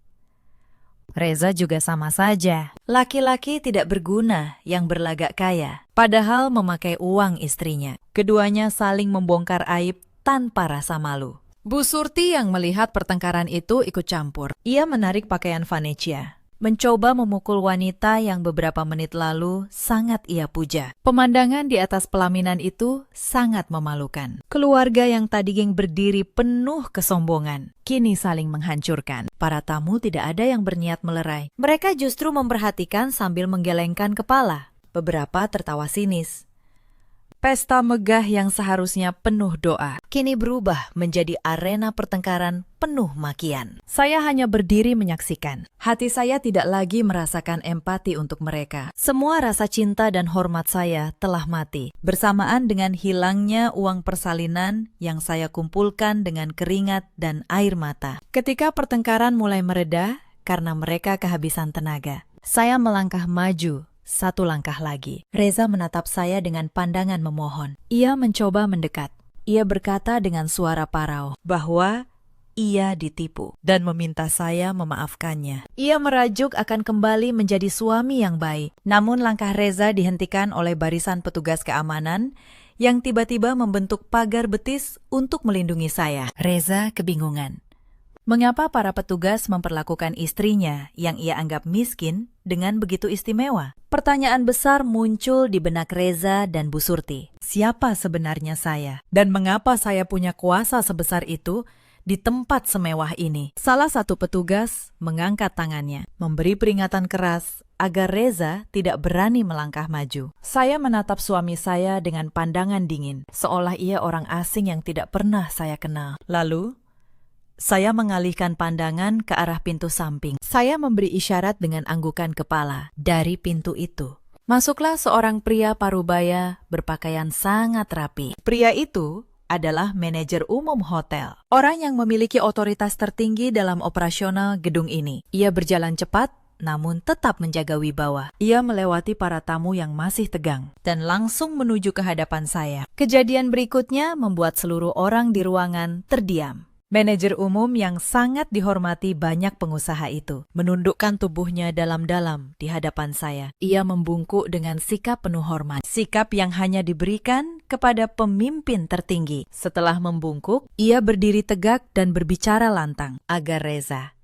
Reza juga sama saja. Laki-laki tidak berguna yang berlagak kaya, padahal memakai uang istrinya. Keduanya saling membongkar aib tanpa rasa malu. Bu Surti yang melihat pertengkaran itu ikut campur. Ia menarik pakaian Vanessa, mencoba memukul wanita yang beberapa menit lalu sangat ia puja. Pemandangan di atas pelaminan itu sangat memalukan. Keluarga yang tadi berdiri penuh kesombongan, kini saling menghancurkan. Para tamu tidak ada yang berniat melerai. Mereka justru memperhatikan sambil menggelengkan kepala. Beberapa tertawa sinis. Pesta megah yang seharusnya penuh doa, kini berubah menjadi arena pertengkaran penuh makian. Saya hanya berdiri menyaksikan. Hati saya tidak lagi merasakan empati untuk mereka. Semua rasa cinta dan hormat saya telah mati, bersamaan dengan hilangnya uang persalinan yang saya kumpulkan dengan keringat dan air mata. Ketika pertengkaran mulai mereda karena mereka kehabisan tenaga, saya melangkah maju. Satu langkah lagi. Reza menatap saya dengan pandangan memohon. Ia mencoba mendekat. Ia berkata dengan suara parau bahwa ia ditipu dan meminta saya memaafkannya. Ia merajuk akan kembali menjadi suami yang baik. Namun langkah Reza dihentikan oleh barisan petugas keamanan yang tiba-tiba membentuk pagar betis untuk melindungi saya. Reza kebingungan. Mengapa para petugas memperlakukan istrinya yang ia anggap miskin dengan begitu istimewa? Pertanyaan besar muncul di benak Reza dan Bu Surti. Siapa sebenarnya saya? Dan mengapa saya punya kuasa sebesar itu di tempat semewah ini? Salah satu petugas mengangkat tangannya, memberi peringatan keras agar Reza tidak berani melangkah maju. Saya menatap suami saya dengan pandangan dingin, seolah ia orang asing yang tidak pernah saya kenal. Lalu, saya mengalihkan pandangan ke arah pintu samping. Saya memberi isyarat dengan anggukan kepala. Dari pintu itu, masuklah seorang pria parubaya berpakaian sangat rapi. Pria itu adalah manajer umum hotel, orang yang memiliki otoritas tertinggi dalam operasional gedung ini. Ia berjalan cepat, namun tetap menjaga wibawa. Ia melewati para tamu yang masih tegang dan langsung menuju ke hadapan saya. Kejadian berikutnya membuat seluruh orang di ruangan terdiam. Manajer umum yang sangat dihormati banyak pengusaha itu menundukkan tubuhnya dalam-dalam di hadapan saya. Ia membungkuk dengan sikap penuh hormat, sikap yang hanya diberikan kepada pemimpin tertinggi. Setelah membungkuk, ia berdiri tegak dan berbicara lantang agar Reza,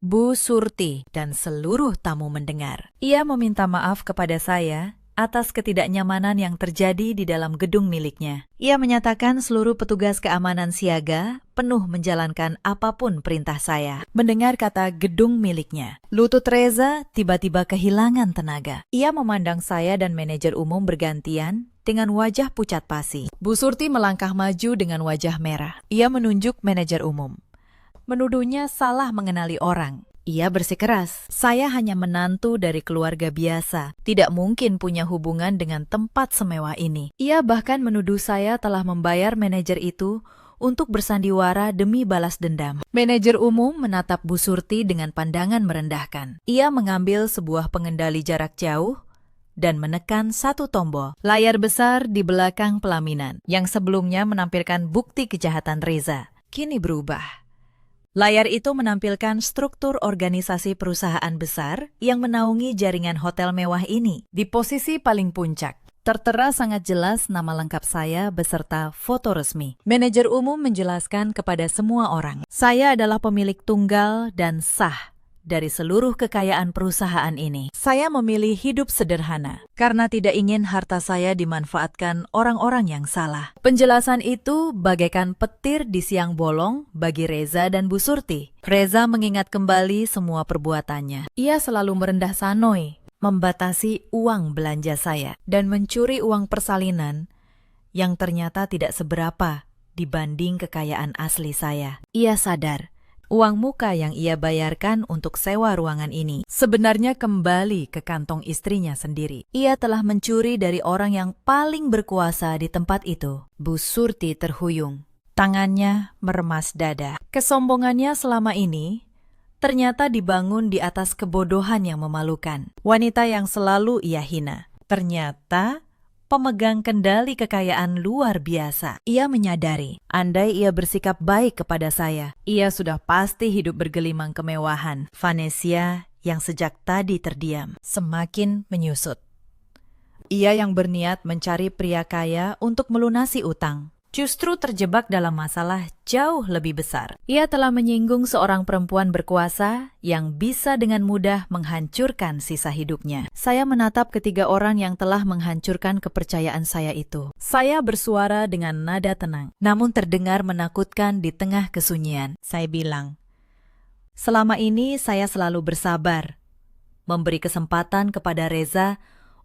Bu Surti, dan seluruh tamu mendengar. Ia meminta maaf kepada saya atas ketidaknyamanan yang terjadi di dalam gedung miliknya. Ia menyatakan seluruh petugas keamanan siaga penuh menjalankan apapun perintah saya. Mendengar kata gedung miliknya, lutut Reza tiba-tiba kehilangan tenaga. Ia memandang saya dan manajer umum bergantian dengan wajah pucat pasi. Bu Surti melangkah maju dengan wajah merah. Ia menunjuk manajer umum, menuduhnya salah mengenali orang. Ia bersikeras, saya hanya menantu dari keluarga biasa, tidak mungkin punya hubungan dengan tempat semewah ini. Ia bahkan menuduh saya telah membayar manajer itu untuk bersandiwara demi balas dendam. Manajer umum menatap Bu Surti dengan pandangan merendahkan. Ia mengambil sebuah pengendali jarak jauh dan menekan satu tombol. Layar besar di belakang pelaminan, yang sebelumnya menampilkan bukti kejahatan Reza, kini berubah. Layar itu menampilkan struktur organisasi perusahaan besar yang menaungi jaringan hotel mewah ini. Di posisi paling puncak, tertera sangat jelas nama lengkap saya beserta foto resmi. Manajer umum menjelaskan kepada semua orang, saya adalah pemilik tunggal dan sah dari seluruh kekayaan perusahaan ini. Saya memilih hidup sederhana karena tidak ingin harta saya dimanfaatkan orang-orang yang salah. Penjelasan itu bagaikan petir di siang bolong bagi Reza dan Bu Surti. Reza mengingat kembali semua perbuatannya. Ia selalu merendah sanoi, membatasi uang belanja saya, dan mencuri uang persalinan yang ternyata tidak seberapa dibanding kekayaan asli saya. Ia sadar uang muka yang ia bayarkan untuk sewa ruangan ini sebenarnya kembali ke kantong istrinya sendiri. Ia telah mencuri dari orang yang paling berkuasa di tempat itu. Bu Surti terhuyung. Tangannya meremas dada. Kesombongannya selama ini ternyata dibangun di atas kebodohan yang memalukan. Wanita yang selalu ia hina ternyata pemegang kendali kekayaan luar biasa. Ia menyadari, andai ia bersikap baik kepada saya, ia sudah pasti hidup bergelimang kemewahan. Vanesia yang sejak tadi terdiam, semakin menyusut. Ia yang berniat mencari pria kaya untuk melunasi utang, justru terjebak dalam masalah jauh lebih besar. Ia telah menyinggung seorang perempuan berkuasa yang bisa dengan mudah menghancurkan sisa hidupnya. Saya menatap ketiga orang yang telah menghancurkan kepercayaan saya itu. Saya bersuara dengan nada tenang, namun terdengar menakutkan di tengah kesunyian. Saya bilang, selama ini saya selalu bersabar, memberi kesempatan kepada Reza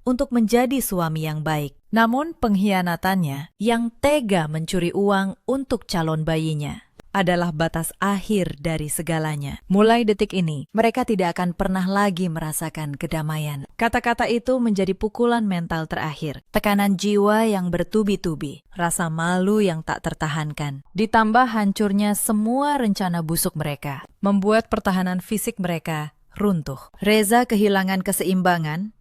untuk menjadi suami yang baik. Namun pengkhianatannya yang tega mencuri uang untuk calon bayinya adalah batas akhir dari segalanya. Mulai detik ini, mereka tidak akan pernah lagi merasakan kedamaian. Kata-kata itu menjadi pukulan mental terakhir. Tekanan jiwa yang bertubi-tubi, rasa malu yang tak tertahankan, ditambah hancurnya semua rencana busuk mereka, membuat pertahanan fisik mereka runtuh. Reza kehilangan keseimbangan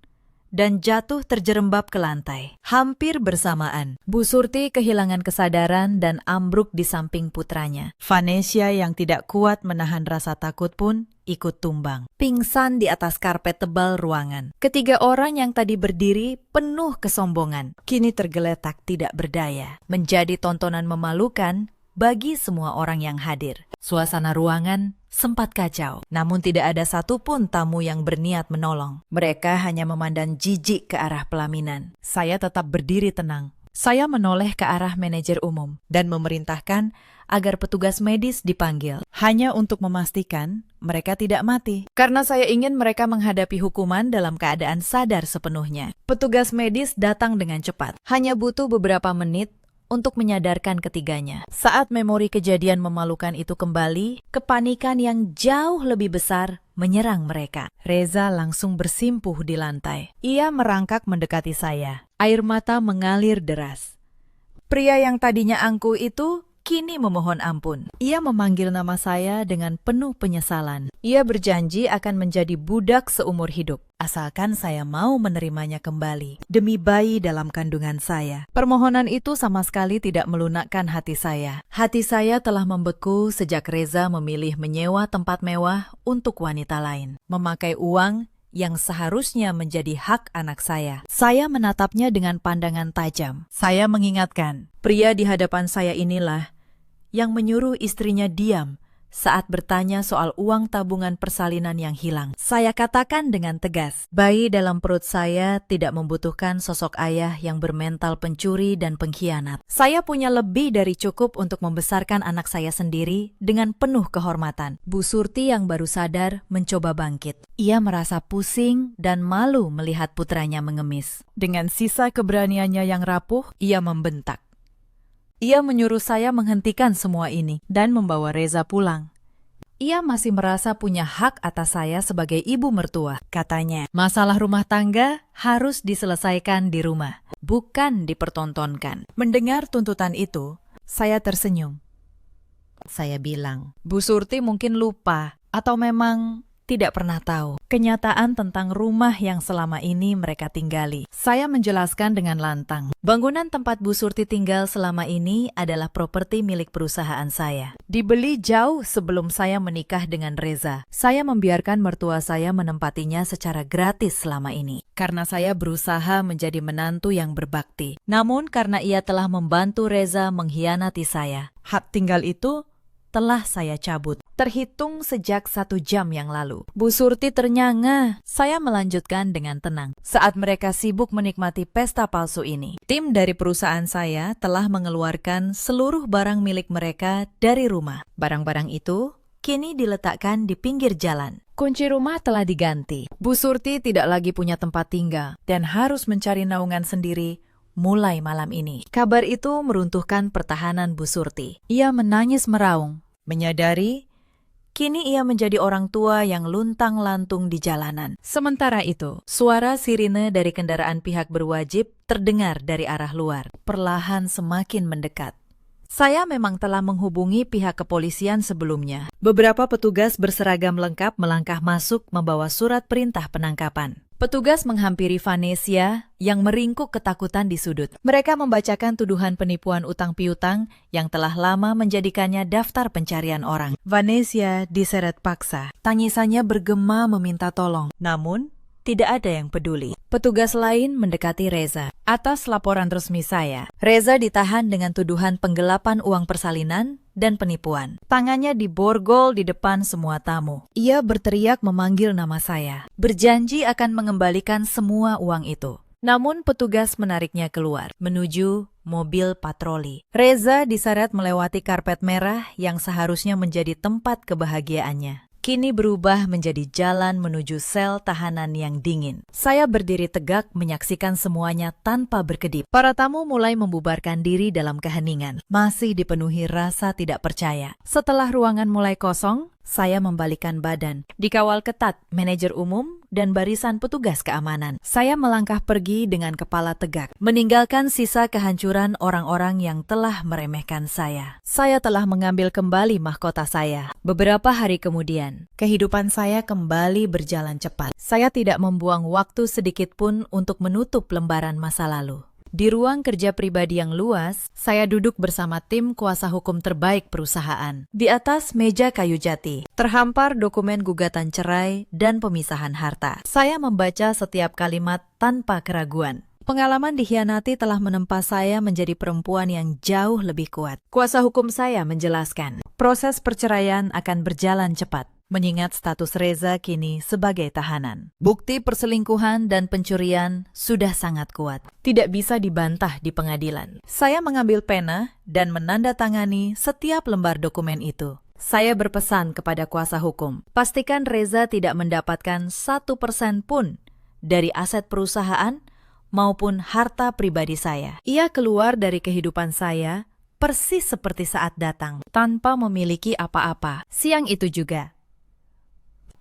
dan jatuh terjerembab ke lantai. Hampir bersamaan, Bu Surti kehilangan kesadaran dan ambruk di samping putranya. Vanesia yang tidak kuat menahan rasa takut pun ikut tumbang, pingsan di atas karpet tebal ruangan. Ketiga orang yang tadi berdiri penuh kesombongan, kini tergeletak tidak berdaya, menjadi tontonan memalukan bagi semua orang yang hadir. Suasana ruangan sempat kacau, namun tidak ada satupun tamu yang berniat menolong. Mereka hanya memandang jijik ke arah pelaminan. Saya tetap berdiri tenang. Saya menoleh ke arah manajer umum dan memerintahkan agar petugas medis dipanggil, hanya untuk memastikan mereka tidak mati. Karena saya ingin mereka menghadapi hukuman dalam keadaan sadar sepenuhnya. Petugas medis datang dengan cepat. Hanya butuh beberapa menit untuk menyadarkan ketiganya. Saat memori kejadian memalukan itu kembali, kepanikan yang jauh lebih besar menyerang mereka. Reza langsung bersimpuh di lantai. Ia merangkak mendekati saya. Air mata mengalir deras. Pria yang tadinya angkuh itu kini memohon ampun. Ia memanggil nama saya dengan penuh penyesalan. Ia berjanji akan menjadi budak seumur hidup, asalkan saya mau menerimanya kembali, demi bayi dalam kandungan saya. Permohonan itu sama sekali tidak melunakkan hati saya. Hati saya telah membeku sejak Reza memilih menyewa tempat mewah untuk wanita lain, memakai uang yang seharusnya menjadi hak anak saya. Saya menatapnya dengan pandangan tajam. Saya mengingatkan, pria di hadapan saya inilah yang menyuruh istrinya diam saat bertanya soal uang tabungan persalinan yang hilang. Saya katakan dengan tegas, bayi dalam perut saya tidak membutuhkan sosok ayah yang bermental pencuri dan pengkhianat. Saya punya lebih dari cukup untuk membesarkan anak saya sendiri dengan penuh kehormatan. Bu Surti yang baru sadar mencoba bangkit. Ia merasa pusing dan malu melihat putranya mengemis. Dengan sisa keberaniannya yang rapuh, ia membentak. Ia menyuruh saya menghentikan semua ini dan membawa Reza pulang. Ia masih merasa punya hak atas saya sebagai ibu mertua, katanya. Masalah rumah tangga harus diselesaikan di rumah, bukan dipertontonkan. Mendengar tuntutan itu, saya tersenyum. Saya bilang, Bu Surti mungkin lupa atau memang tidak pernah tahu kenyataan tentang rumah yang selama ini mereka tinggali. Saya menjelaskan dengan lantang. Bangunan tempat Bu Surti tinggal selama ini adalah properti milik perusahaan saya. Dibeli jauh sebelum saya menikah dengan Reza. Saya membiarkan mertua saya menempatinya secara gratis selama ini. Karena saya berusaha menjadi menantu yang berbakti. Namun karena ia telah membantu Reza mengkhianati saya, hak tinggal itu telah saya cabut. Terhitung sejak 1 jam yang lalu. Bu Surti ternyanga. Saya melanjutkan dengan tenang. Saat mereka sibuk menikmati pesta palsu ini, tim dari perusahaan saya telah mengeluarkan seluruh barang milik mereka dari rumah. Barang-barang itu kini diletakkan di pinggir jalan. Kunci rumah telah diganti. Bu Surti tidak lagi punya tempat tinggal dan harus mencari naungan sendiri mulai malam ini. Kabar itu meruntuhkan pertahanan Bu Surti. Ia menangis meraung, menyadari kini ia menjadi orang tua yang luntang-lantung di jalanan. Sementara itu, suara sirine dari kendaraan pihak berwajib terdengar dari arah luar, perlahan semakin mendekat. Saya memang telah menghubungi pihak kepolisian sebelumnya. Beberapa petugas berseragam lengkap melangkah masuk membawa surat perintah penangkapan. Petugas menghampiri Vanessa yang meringkuk ketakutan di sudut. Mereka membacakan tuduhan penipuan utang piutang yang telah lama menjadikannya daftar pencarian orang. Vanessa diseret paksa. Tangisannya bergema meminta tolong. Namun, tidak ada yang peduli. Petugas lain mendekati Reza. Atas laporan resmi saya, Reza ditahan dengan tuduhan penggelapan uang persalinan dan penipuan. Tangannya diborgol di depan semua tamu. Ia berteriak memanggil nama saya, berjanji akan mengembalikan semua uang itu. Namun petugas menariknya keluar, menuju mobil patroli. Reza diseret melewati karpet merah yang seharusnya menjadi tempat kebahagiaannya. Kini berubah menjadi jalan menuju sel tahanan yang dingin. Saya berdiri tegak menyaksikan semuanya tanpa berkedip. Para tamu mulai membubarkan diri dalam keheningan. Masih dipenuhi rasa tidak percaya. Setelah ruangan mulai kosong, saya membalikkan badan. Dikawal ketat, manajer umum dan barisan petugas keamanan. Saya melangkah pergi dengan kepala tegak, meninggalkan sisa kehancuran orang-orang yang telah meremehkan saya. Saya telah mengambil kembali mahkota saya. Beberapa hari kemudian, kehidupan saya kembali berjalan cepat. Saya tidak membuang waktu sedikit pun untuk menutup lembaran masa lalu. Di ruang kerja pribadi yang luas, saya duduk bersama tim kuasa hukum terbaik perusahaan. Di atas meja kayu jati, terhampar dokumen gugatan cerai dan pemisahan harta. Saya membaca setiap kalimat tanpa keraguan. Pengalaman dikhianati telah menempa saya menjadi perempuan yang jauh lebih kuat. Kuasa hukum saya menjelaskan, proses perceraian akan berjalan cepat, mengingat status Reza kini sebagai tahanan. Bukti perselingkuhan dan pencurian sudah sangat kuat. Tidak bisa dibantah di pengadilan. Saya mengambil pena dan menandatangani setiap lembar dokumen itu. Saya berpesan kepada kuasa hukum, pastikan Reza tidak mendapatkan 1% pun dari aset perusahaan maupun harta pribadi saya. Ia keluar dari kehidupan saya persis seperti saat datang, tanpa memiliki apa-apa. Siang itu juga,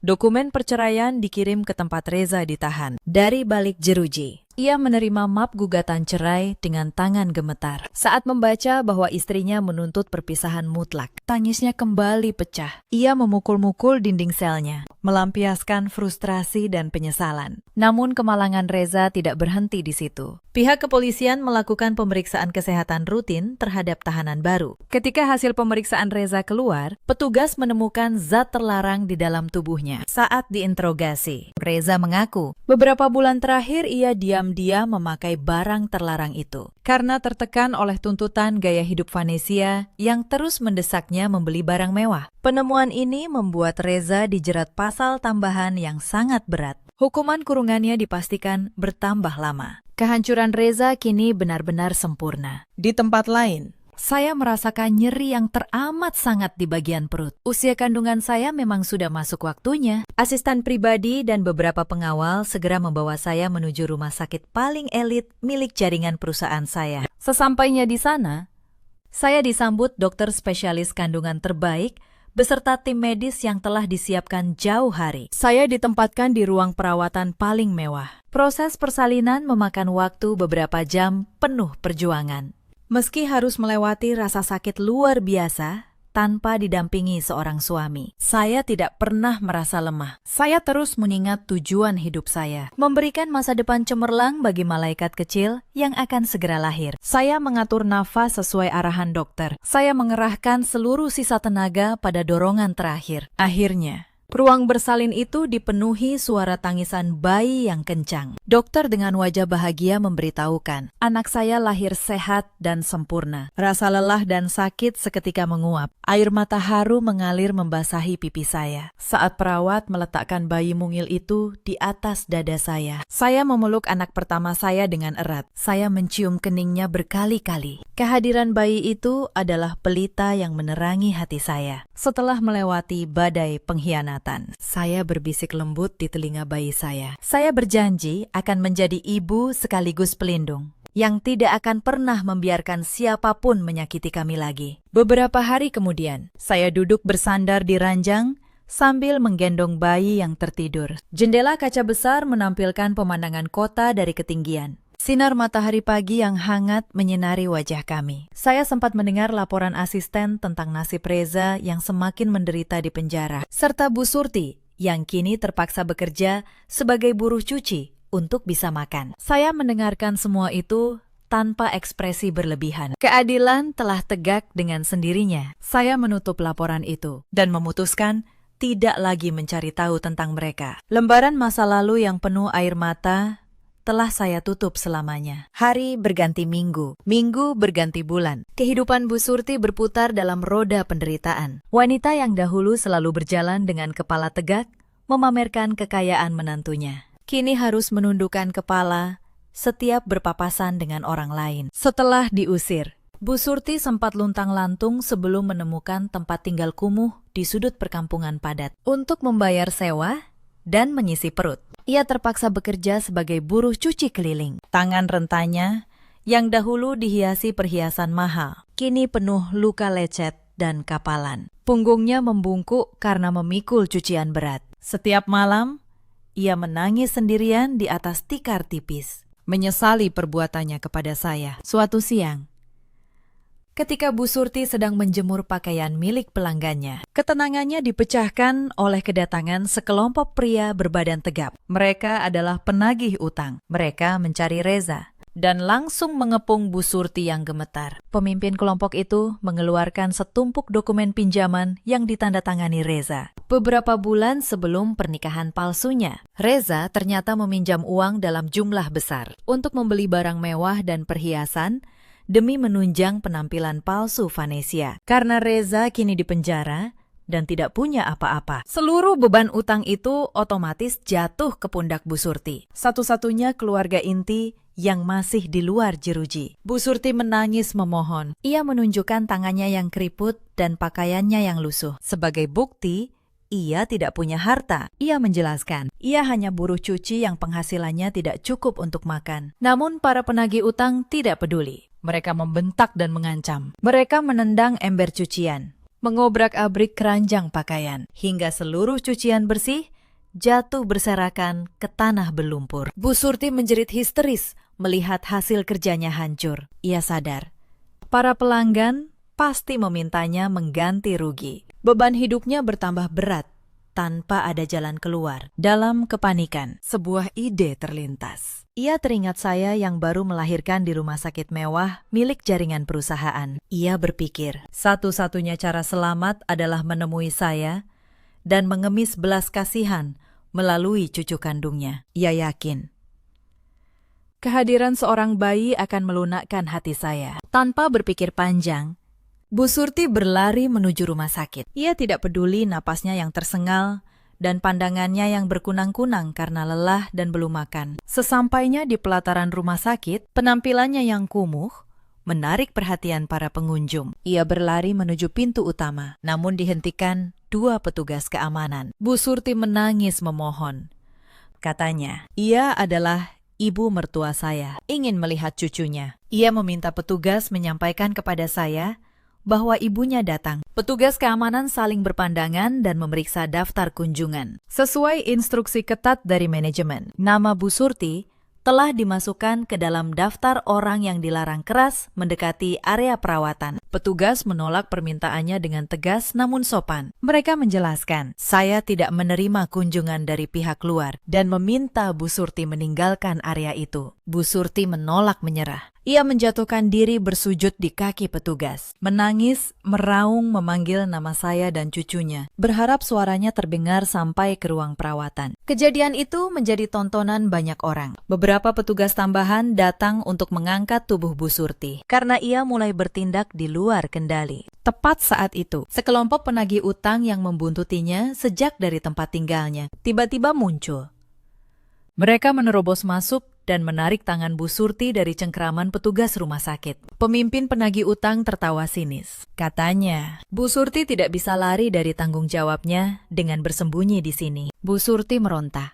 dokumen perceraian dikirim ke tempat Reza ditahan. Dari balik jeruji, ia menerima map gugatan cerai dengan tangan gemetar. Saat membaca bahwa istrinya menuntut perpisahan mutlak, tangisnya kembali pecah. Ia memukul-mukul dinding selnya, melampiaskan frustrasi dan penyesalan. Namun kemalangan Reza tidak berhenti di situ. Pihak kepolisian melakukan pemeriksaan kesehatan rutin terhadap tahanan baru. Ketika hasil pemeriksaan Reza keluar, petugas menemukan zat terlarang di dalam tubuhnya. Saat diinterogasi, Reza mengaku beberapa bulan terakhir ia diam-diam memakai barang terlarang itu karena tertekan oleh tuntutan gaya hidup Vanessa yang terus mendesaknya membeli barang mewah. Penemuan ini membuat Reza dijerat pasal tambahan yang sangat berat. Hukuman kurungannya dipastikan bertambah lama. Kehancuran Reza kini benar-benar sempurna. Di tempat lain, Saya merasakan nyeri yang teramat sangat di bagian perut. Usia kandungan saya memang sudah masuk waktunya. Asisten pribadi dan beberapa pengawal segera membawa saya menuju rumah sakit paling elit milik jaringan perusahaan saya. Sesampainya di sana, saya disambut dokter spesialis kandungan terbaik beserta tim medis yang telah disiapkan jauh hari. Saya ditempatkan di ruang perawatan paling mewah. Proses persalinan memakan waktu beberapa jam penuh perjuangan. Meski harus melewati rasa sakit luar biasa, tanpa didampingi seorang suami, saya tidak pernah merasa lemah. Saya terus mengingat tujuan hidup saya, memberikan masa depan cemerlang bagi malaikat kecil yang akan segera lahir. Saya mengatur nafas sesuai arahan dokter. Saya mengerahkan seluruh sisa tenaga pada dorongan terakhir. Akhirnya, ruang bersalin itu dipenuhi suara tangisan bayi yang kencang. Dokter dengan wajah bahagia memberitahukan, anak saya lahir sehat dan sempurna. Rasa lelah dan sakit seketika menguap. Air mata haru mengalir membasahi pipi saya. Saat perawat meletakkan bayi mungil itu di atas dada saya memeluk anak pertama saya dengan erat. Saya mencium keningnya berkali-kali. Kehadiran bayi itu adalah pelita yang menerangi hati saya. Setelah melewati badai pengkhianatan, saya berbisik lembut di telinga bayi saya. Saya berjanji akan menjadi ibu sekaligus pelindung, yang tidak akan pernah membiarkan siapapun menyakiti kami lagi. Beberapa hari kemudian, saya duduk bersandar di ranjang sambil menggendong bayi yang tertidur. Jendela kaca besar menampilkan pemandangan kota dari ketinggian. Sinar matahari pagi yang hangat menyinari wajah kami. Saya sempat mendengar laporan asisten tentang nasib Reza yang semakin menderita di penjara, serta Bu Surti yang kini terpaksa bekerja sebagai buruh cuci untuk bisa makan. Saya mendengarkan semua itu tanpa ekspresi berlebihan. Keadilan telah tegak dengan sendirinya. Saya menutup laporan itu dan memutuskan tidak lagi mencari tahu tentang mereka. Lembaran masa lalu yang penuh air mata telah saya tutup selamanya. Hari berganti minggu, minggu berganti bulan. Kehidupan Bu Surti berputar dalam roda penderitaan. Wanita yang dahulu selalu berjalan dengan kepala tegak, memamerkan kekayaan menantunya, kini harus menundukkan kepala setiap berpapasan dengan orang lain. Setelah diusir, Bu Surti sempat luntang-lantung sebelum menemukan tempat tinggal kumuh di sudut perkampungan padat. Untuk membayar sewa dan mengisi perut, ia terpaksa bekerja sebagai buruh cuci keliling. Tangan rentanya, yang dahulu dihiasi perhiasan mahal, kini penuh luka lecet dan kapalan. Punggungnya membungkuk karena memikul cucian berat. Setiap malam, ia menangis sendirian di atas tikar tipis, menyesali perbuatannya kepada saya. Suatu siang, ketika Bu Surti sedang menjemur pakaian milik pelanggannya, ketenangannya dipecahkan oleh kedatangan sekelompok pria berbadan tegap. Mereka adalah penagih utang. Mereka mencari Reza dan langsung mengepung Bu Surti yang gemetar. Pemimpin kelompok itu mengeluarkan setumpuk dokumen pinjaman yang ditandatangani Reza. Beberapa bulan sebelum pernikahan palsunya, Reza ternyata meminjam uang dalam jumlah besar untuk membeli barang mewah dan perhiasan demi menunjang penampilan palsu Vanessa. Karena Reza kini dipenjara dan tidak punya apa-apa, seluruh beban utang itu otomatis jatuh ke pundak Bu Surti, satu-satunya keluarga inti yang masih di luar jeruji. Bu Surti menangis memohon. Ia menunjukkan tangannya yang keriput dan pakaiannya yang lusuh. Sebagai bukti, ia tidak punya harta. Ia menjelaskan, ia hanya buruh cuci yang penghasilannya tidak cukup untuk makan. Namun para penagih utang tidak peduli. Mereka membentak dan mengancam. Mereka menendang ember cucian, mengobrak-abrik keranjang pakaian, hingga seluruh cucian bersih jatuh berserakan ke tanah berlumpur. Bu Surti menjerit histeris melihat hasil kerjanya hancur. Ia sadar, para pelanggan pasti memintanya mengganti rugi. Beban hidupnya bertambah berat tanpa ada jalan keluar. Dalam kepanikan, sebuah ide terlintas. Ia teringat saya yang baru melahirkan di rumah sakit mewah milik jaringan perusahaan. Ia berpikir, satu-satunya cara selamat adalah menemui saya dan mengemis belas kasihan melalui cucu kandungnya. Ia yakin kehadiran seorang bayi akan melunakkan hati saya. Tanpa berpikir panjang, Bu Surti berlari menuju rumah sakit. Ia tidak peduli napasnya yang tersengal dan pandangannya yang berkunang-kunang karena lelah dan belum makan. Sesampainya di pelataran rumah sakit, penampilannya yang kumuh menarik perhatian para pengunjung. Ia berlari menuju pintu utama, namun dihentikan 2 petugas keamanan. Bu Surti menangis memohon. Katanya, ia adalah ibu mertua saya, ingin melihat cucunya. Ia meminta petugas menyampaikan kepada saya bahwa ibunya datang. Petugas keamanan saling berpandangan dan memeriksa daftar kunjungan. Sesuai instruksi ketat dari manajemen, nama Bu Surti telah dimasukkan ke dalam daftar orang yang dilarang keras mendekati area perawatan. Petugas menolak permintaannya dengan tegas namun sopan. Mereka menjelaskan, saya tidak menerima kunjungan dari pihak luar dan meminta Bu Surti meninggalkan area itu. Bu Surti menolak menyerah. Ia menjatuhkan diri bersujud di kaki petugas. Menangis, meraung memanggil nama saya dan cucunya. Berharap suaranya terdengar sampai ke ruang perawatan. Kejadian itu menjadi tontonan banyak orang. Beberapa petugas tambahan datang untuk mengangkat tubuh Bu Surti karena ia mulai bertindak di luar kendali. Tepat saat itu, sekelompok penagih utang yang membuntutinya sejak dari tempat tinggalnya tiba-tiba muncul. Mereka menerobos masuk dan menarik tangan Bu Surti dari cengkeraman petugas rumah sakit. Pemimpin penagih utang tertawa sinis. Katanya, Bu Surti tidak bisa lari dari tanggung jawabnya dengan bersembunyi di sini. Bu Surti meronta.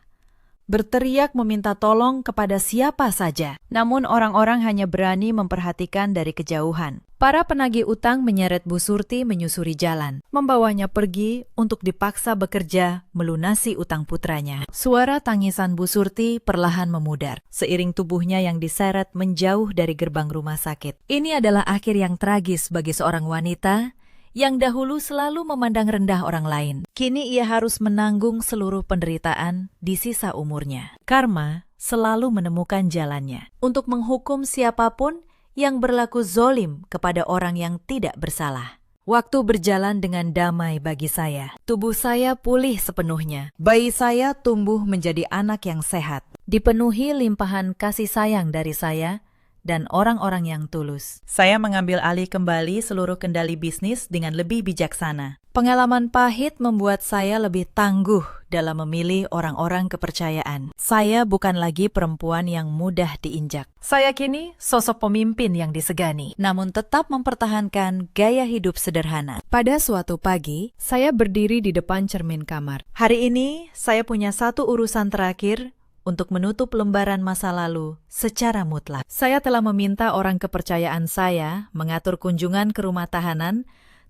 Berteriak meminta tolong kepada siapa saja. Namun orang-orang hanya berani memperhatikan dari kejauhan. Para penagih utang menyeret Bu Surti menyusuri jalan, membawanya pergi untuk dipaksa bekerja melunasi utang putranya. Suara tangisan Bu Surti perlahan memudar, seiring tubuhnya yang diseret menjauh dari gerbang rumah sakit. Ini adalah akhir yang tragis bagi seorang wanita yang dahulu selalu memandang rendah orang lain. Kini ia harus menanggung seluruh penderitaan di sisa umurnya. Karma selalu menemukan jalannya untuk menghukum siapapun yang berlaku zolim kepada orang yang tidak bersalah. Waktu berjalan dengan damai bagi saya. Tubuh saya pulih sepenuhnya. Bayi saya tumbuh menjadi anak yang sehat, dipenuhi limpahan kasih sayang dari saya dan orang-orang yang tulus. Saya mengambil alih kembali seluruh kendali bisnis dengan lebih bijaksana. Pengalaman pahit membuat saya lebih tangguh dalam memilih orang-orang kepercayaan. Saya bukan lagi perempuan yang mudah diinjak. Saya kini sosok pemimpin yang disegani, namun tetap mempertahankan gaya hidup sederhana. Pada suatu pagi, saya berdiri di depan cermin kamar. Hari ini, saya punya satu urusan terakhir untuk menutup lembaran masa lalu secara mutlak. Saya telah meminta orang kepercayaan saya mengatur kunjungan ke rumah tahanan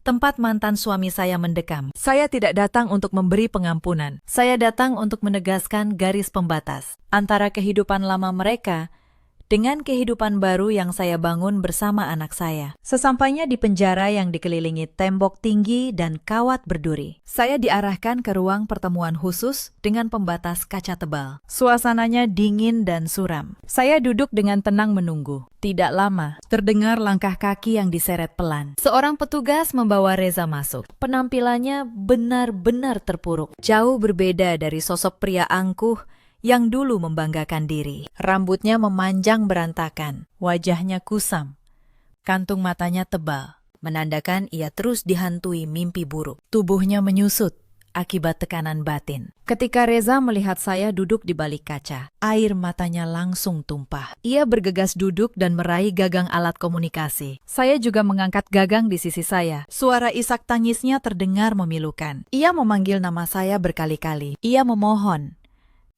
tempat mantan suami saya mendekam. Saya tidak datang untuk memberi pengampunan. Saya datang untuk menegaskan garis pembatas antara kehidupan lama mereka dengan kehidupan baru yang saya bangun bersama anak saya. Sesampainya di penjara yang dikelilingi tembok tinggi dan kawat berduri, saya diarahkan ke ruang pertemuan khusus dengan pembatas kaca tebal. Suasananya dingin dan suram. Saya duduk dengan tenang menunggu. Tidak lama, terdengar langkah kaki yang diseret pelan. Seorang petugas membawa Reza masuk. Penampilannya benar-benar terpuruk. Jauh berbeda dari sosok pria angkuh yang dulu membanggakan diri. Rambutnya memanjang berantakan, wajahnya kusam, kantung matanya tebal, menandakan ia terus dihantui mimpi buruk. Tubuhnya menyusut akibat tekanan batin. Ketika Reza melihat saya duduk di balik kaca, air matanya langsung tumpah. Ia bergegas duduk dan meraih gagang alat komunikasi. Saya juga mengangkat gagang di sisi saya. Suara isak tangisnya terdengar memilukan. Ia memanggil nama saya berkali-kali. Ia memohon,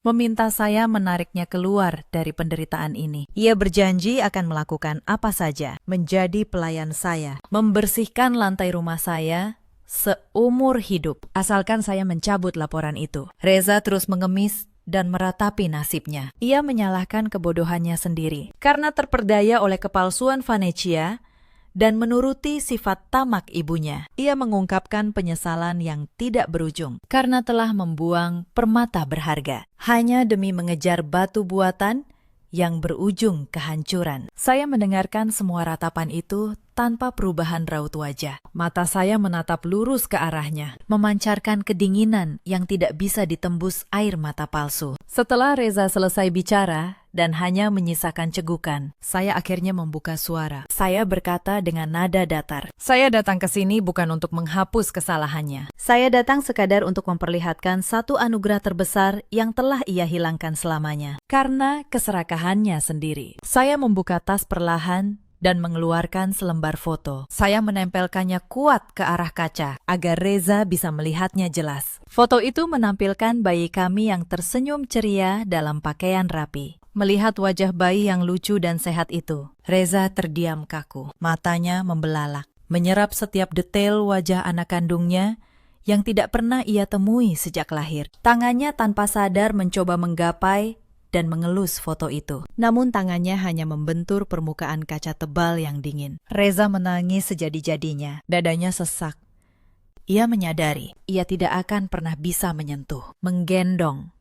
meminta saya menariknya keluar dari penderitaan ini. Ia berjanji akan melakukan apa saja, menjadi pelayan saya, membersihkan lantai rumah saya seumur hidup, asalkan saya mencabut laporan itu. Reza terus mengemis dan meratapi nasibnya. Ia menyalahkan kebodohannya sendiri karena terperdaya oleh kepalsuan Vanecia dan menuruti sifat tamak ibunya. Ia mengungkapkan penyesalan yang tidak berujung karena telah membuang permata berharga hanya demi mengejar batu buatan yang berujung kehancuran. Saya mendengarkan semua ratapan itu tanpa perubahan raut wajah. Mata saya menatap lurus ke arahnya, memancarkan kedinginan yang tidak bisa ditembus air mata palsu. Setelah Reza selesai bicara dan hanya menyisakan cegukan. Saya akhirnya membuka suara. Saya berkata dengan nada datar. Saya datang ke sini bukan untuk menghapus kesalahannya. Saya datang sekadar untuk memperlihatkan satu anugerah terbesar yang telah ia hilangkan selamanya. Karena keserakahannya sendiri. Saya membuka tas perlahan dan mengeluarkan selembar foto. Saya menempelkannya kuat ke arah kaca agar Reza bisa melihatnya jelas. Foto itu menampilkan bayi kami yang tersenyum ceria dalam pakaian rapi. Melihat wajah bayi yang lucu dan sehat itu, Reza terdiam kaku. Matanya membelalak, menyerap setiap detail wajah anak kandungnya yang tidak pernah ia temui sejak lahir. Tangannya tanpa sadar mencoba menggapai dan mengelus foto itu. Namun tangannya hanya membentur permukaan kaca tebal yang dingin. Reza menangis sejadi-jadinya. Dadanya sesak. Ia menyadari ia tidak akan pernah bisa menyentuh, menggendong,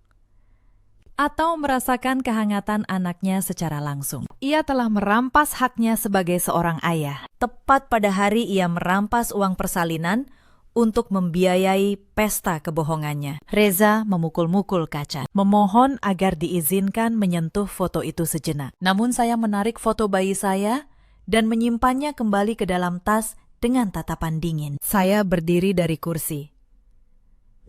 atau merasakan kehangatan anaknya secara langsung. Ia telah merampas haknya sebagai seorang ayah. Tepat pada hari ia merampas uang persalinan untuk membiayai pesta kebohongannya. Reza memukul-mukul kaca, memohon agar diizinkan menyentuh foto itu sejenak. Namun saya menarik foto bayi saya dan menyimpannya kembali ke dalam tas dengan tatapan dingin. Saya berdiri dari kursi.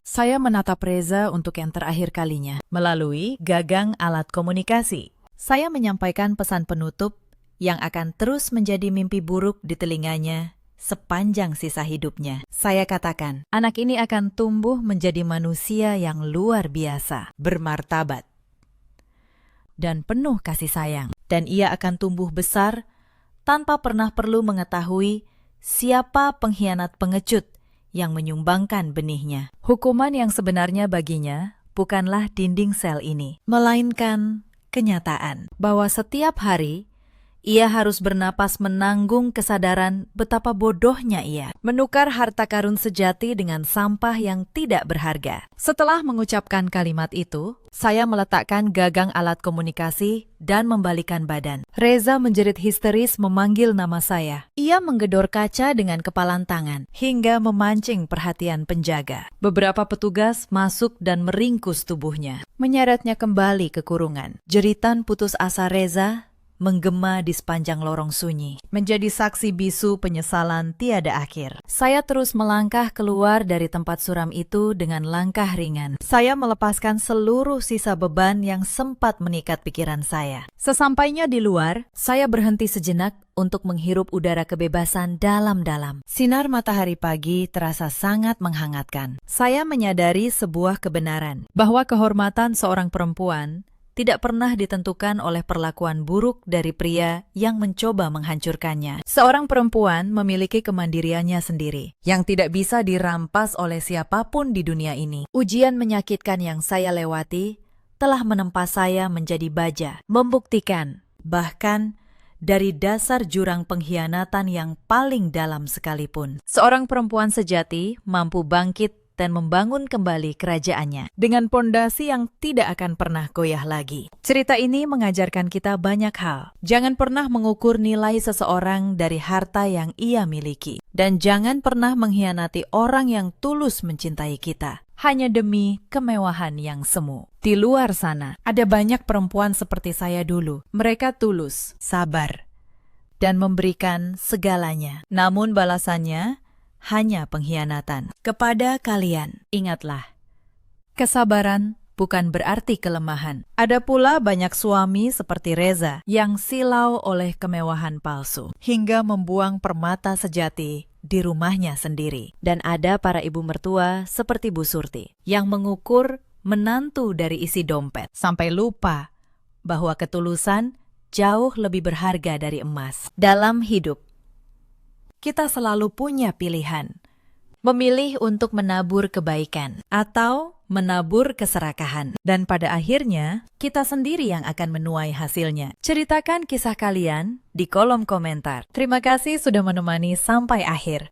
Saya menatap Reza untuk yang terakhir kalinya melalui gagang alat komunikasi. Saya menyampaikan pesan penutup yang akan terus menjadi mimpi buruk di telinganya sepanjang sisa hidupnya. Saya katakan, anak ini akan tumbuh menjadi manusia yang luar biasa, bermartabat, dan penuh kasih sayang. Dan ia akan tumbuh besar tanpa pernah perlu mengetahui siapa pengkhianat pengecut yang menyumbangkan benihnya. Hukuman yang sebenarnya baginya bukanlah dinding sel ini, melainkan kenyataan bahwa setiap hari ia harus bernapas menanggung kesadaran betapa bodohnya ia, menukar harta karun sejati dengan sampah yang tidak berharga. Setelah mengucapkan kalimat itu, saya meletakkan gagang alat komunikasi dan membalikan badan. Reza menjerit histeris memanggil nama saya. Ia menggedor kaca dengan kepalan tangan, hingga memancing perhatian penjaga. Beberapa petugas masuk dan meringkus tubuhnya, menyeretnya kembali ke kurungan. Jeritan putus asa Reza menggema di sepanjang lorong sunyi, menjadi saksi bisu penyesalan tiada akhir. Saya terus melangkah keluar dari tempat suram itu dengan langkah ringan. Saya melepaskan seluruh sisa beban yang sempat mengikat pikiran saya. Sesampainya di luar, saya berhenti sejenak untuk menghirup udara kebebasan dalam-dalam. Sinar matahari pagi terasa sangat menghangatkan. Saya menyadari sebuah kebenaran, bahwa kehormatan seorang perempuan tidak pernah ditentukan oleh perlakuan buruk dari pria yang mencoba menghancurkannya. Seorang perempuan memiliki kemandiriannya sendiri, yang tidak bisa dirampas oleh siapapun di dunia ini. Ujian menyakitkan yang saya lewati telah menempa saya menjadi baja, membuktikan, bahkan dari dasar jurang pengkhianatan yang paling dalam sekalipun, seorang perempuan sejati mampu bangkit dan membangun kembali kerajaannya dengan pondasi yang tidak akan pernah goyah lagi. Cerita ini mengajarkan kita banyak hal. Jangan pernah mengukur nilai seseorang dari harta yang ia miliki. Dan jangan pernah mengkhianati orang yang tulus mencintai kita hanya demi kemewahan yang semu. Di luar sana, ada banyak perempuan seperti saya dulu. Mereka tulus, sabar, dan memberikan segalanya. Namun balasannya hanya pengkhianatan. Kepada kalian, ingatlah, kesabaran bukan berarti kelemahan. Ada pula banyak suami seperti Reza yang silau oleh kemewahan palsu, hingga membuang permata sejati di rumahnya sendiri. Dan ada para ibu mertua seperti Bu Surti yang mengukur menantu dari isi dompet, sampai lupa bahwa ketulusan jauh lebih berharga dari emas. Dalam hidup, kita selalu punya pilihan, memilih untuk menabur kebaikan atau menabur keserakahan. Dan pada akhirnya, kita sendiri yang akan menuai hasilnya. Ceritakan kisah kalian di kolom komentar. Terima kasih sudah menemani sampai akhir.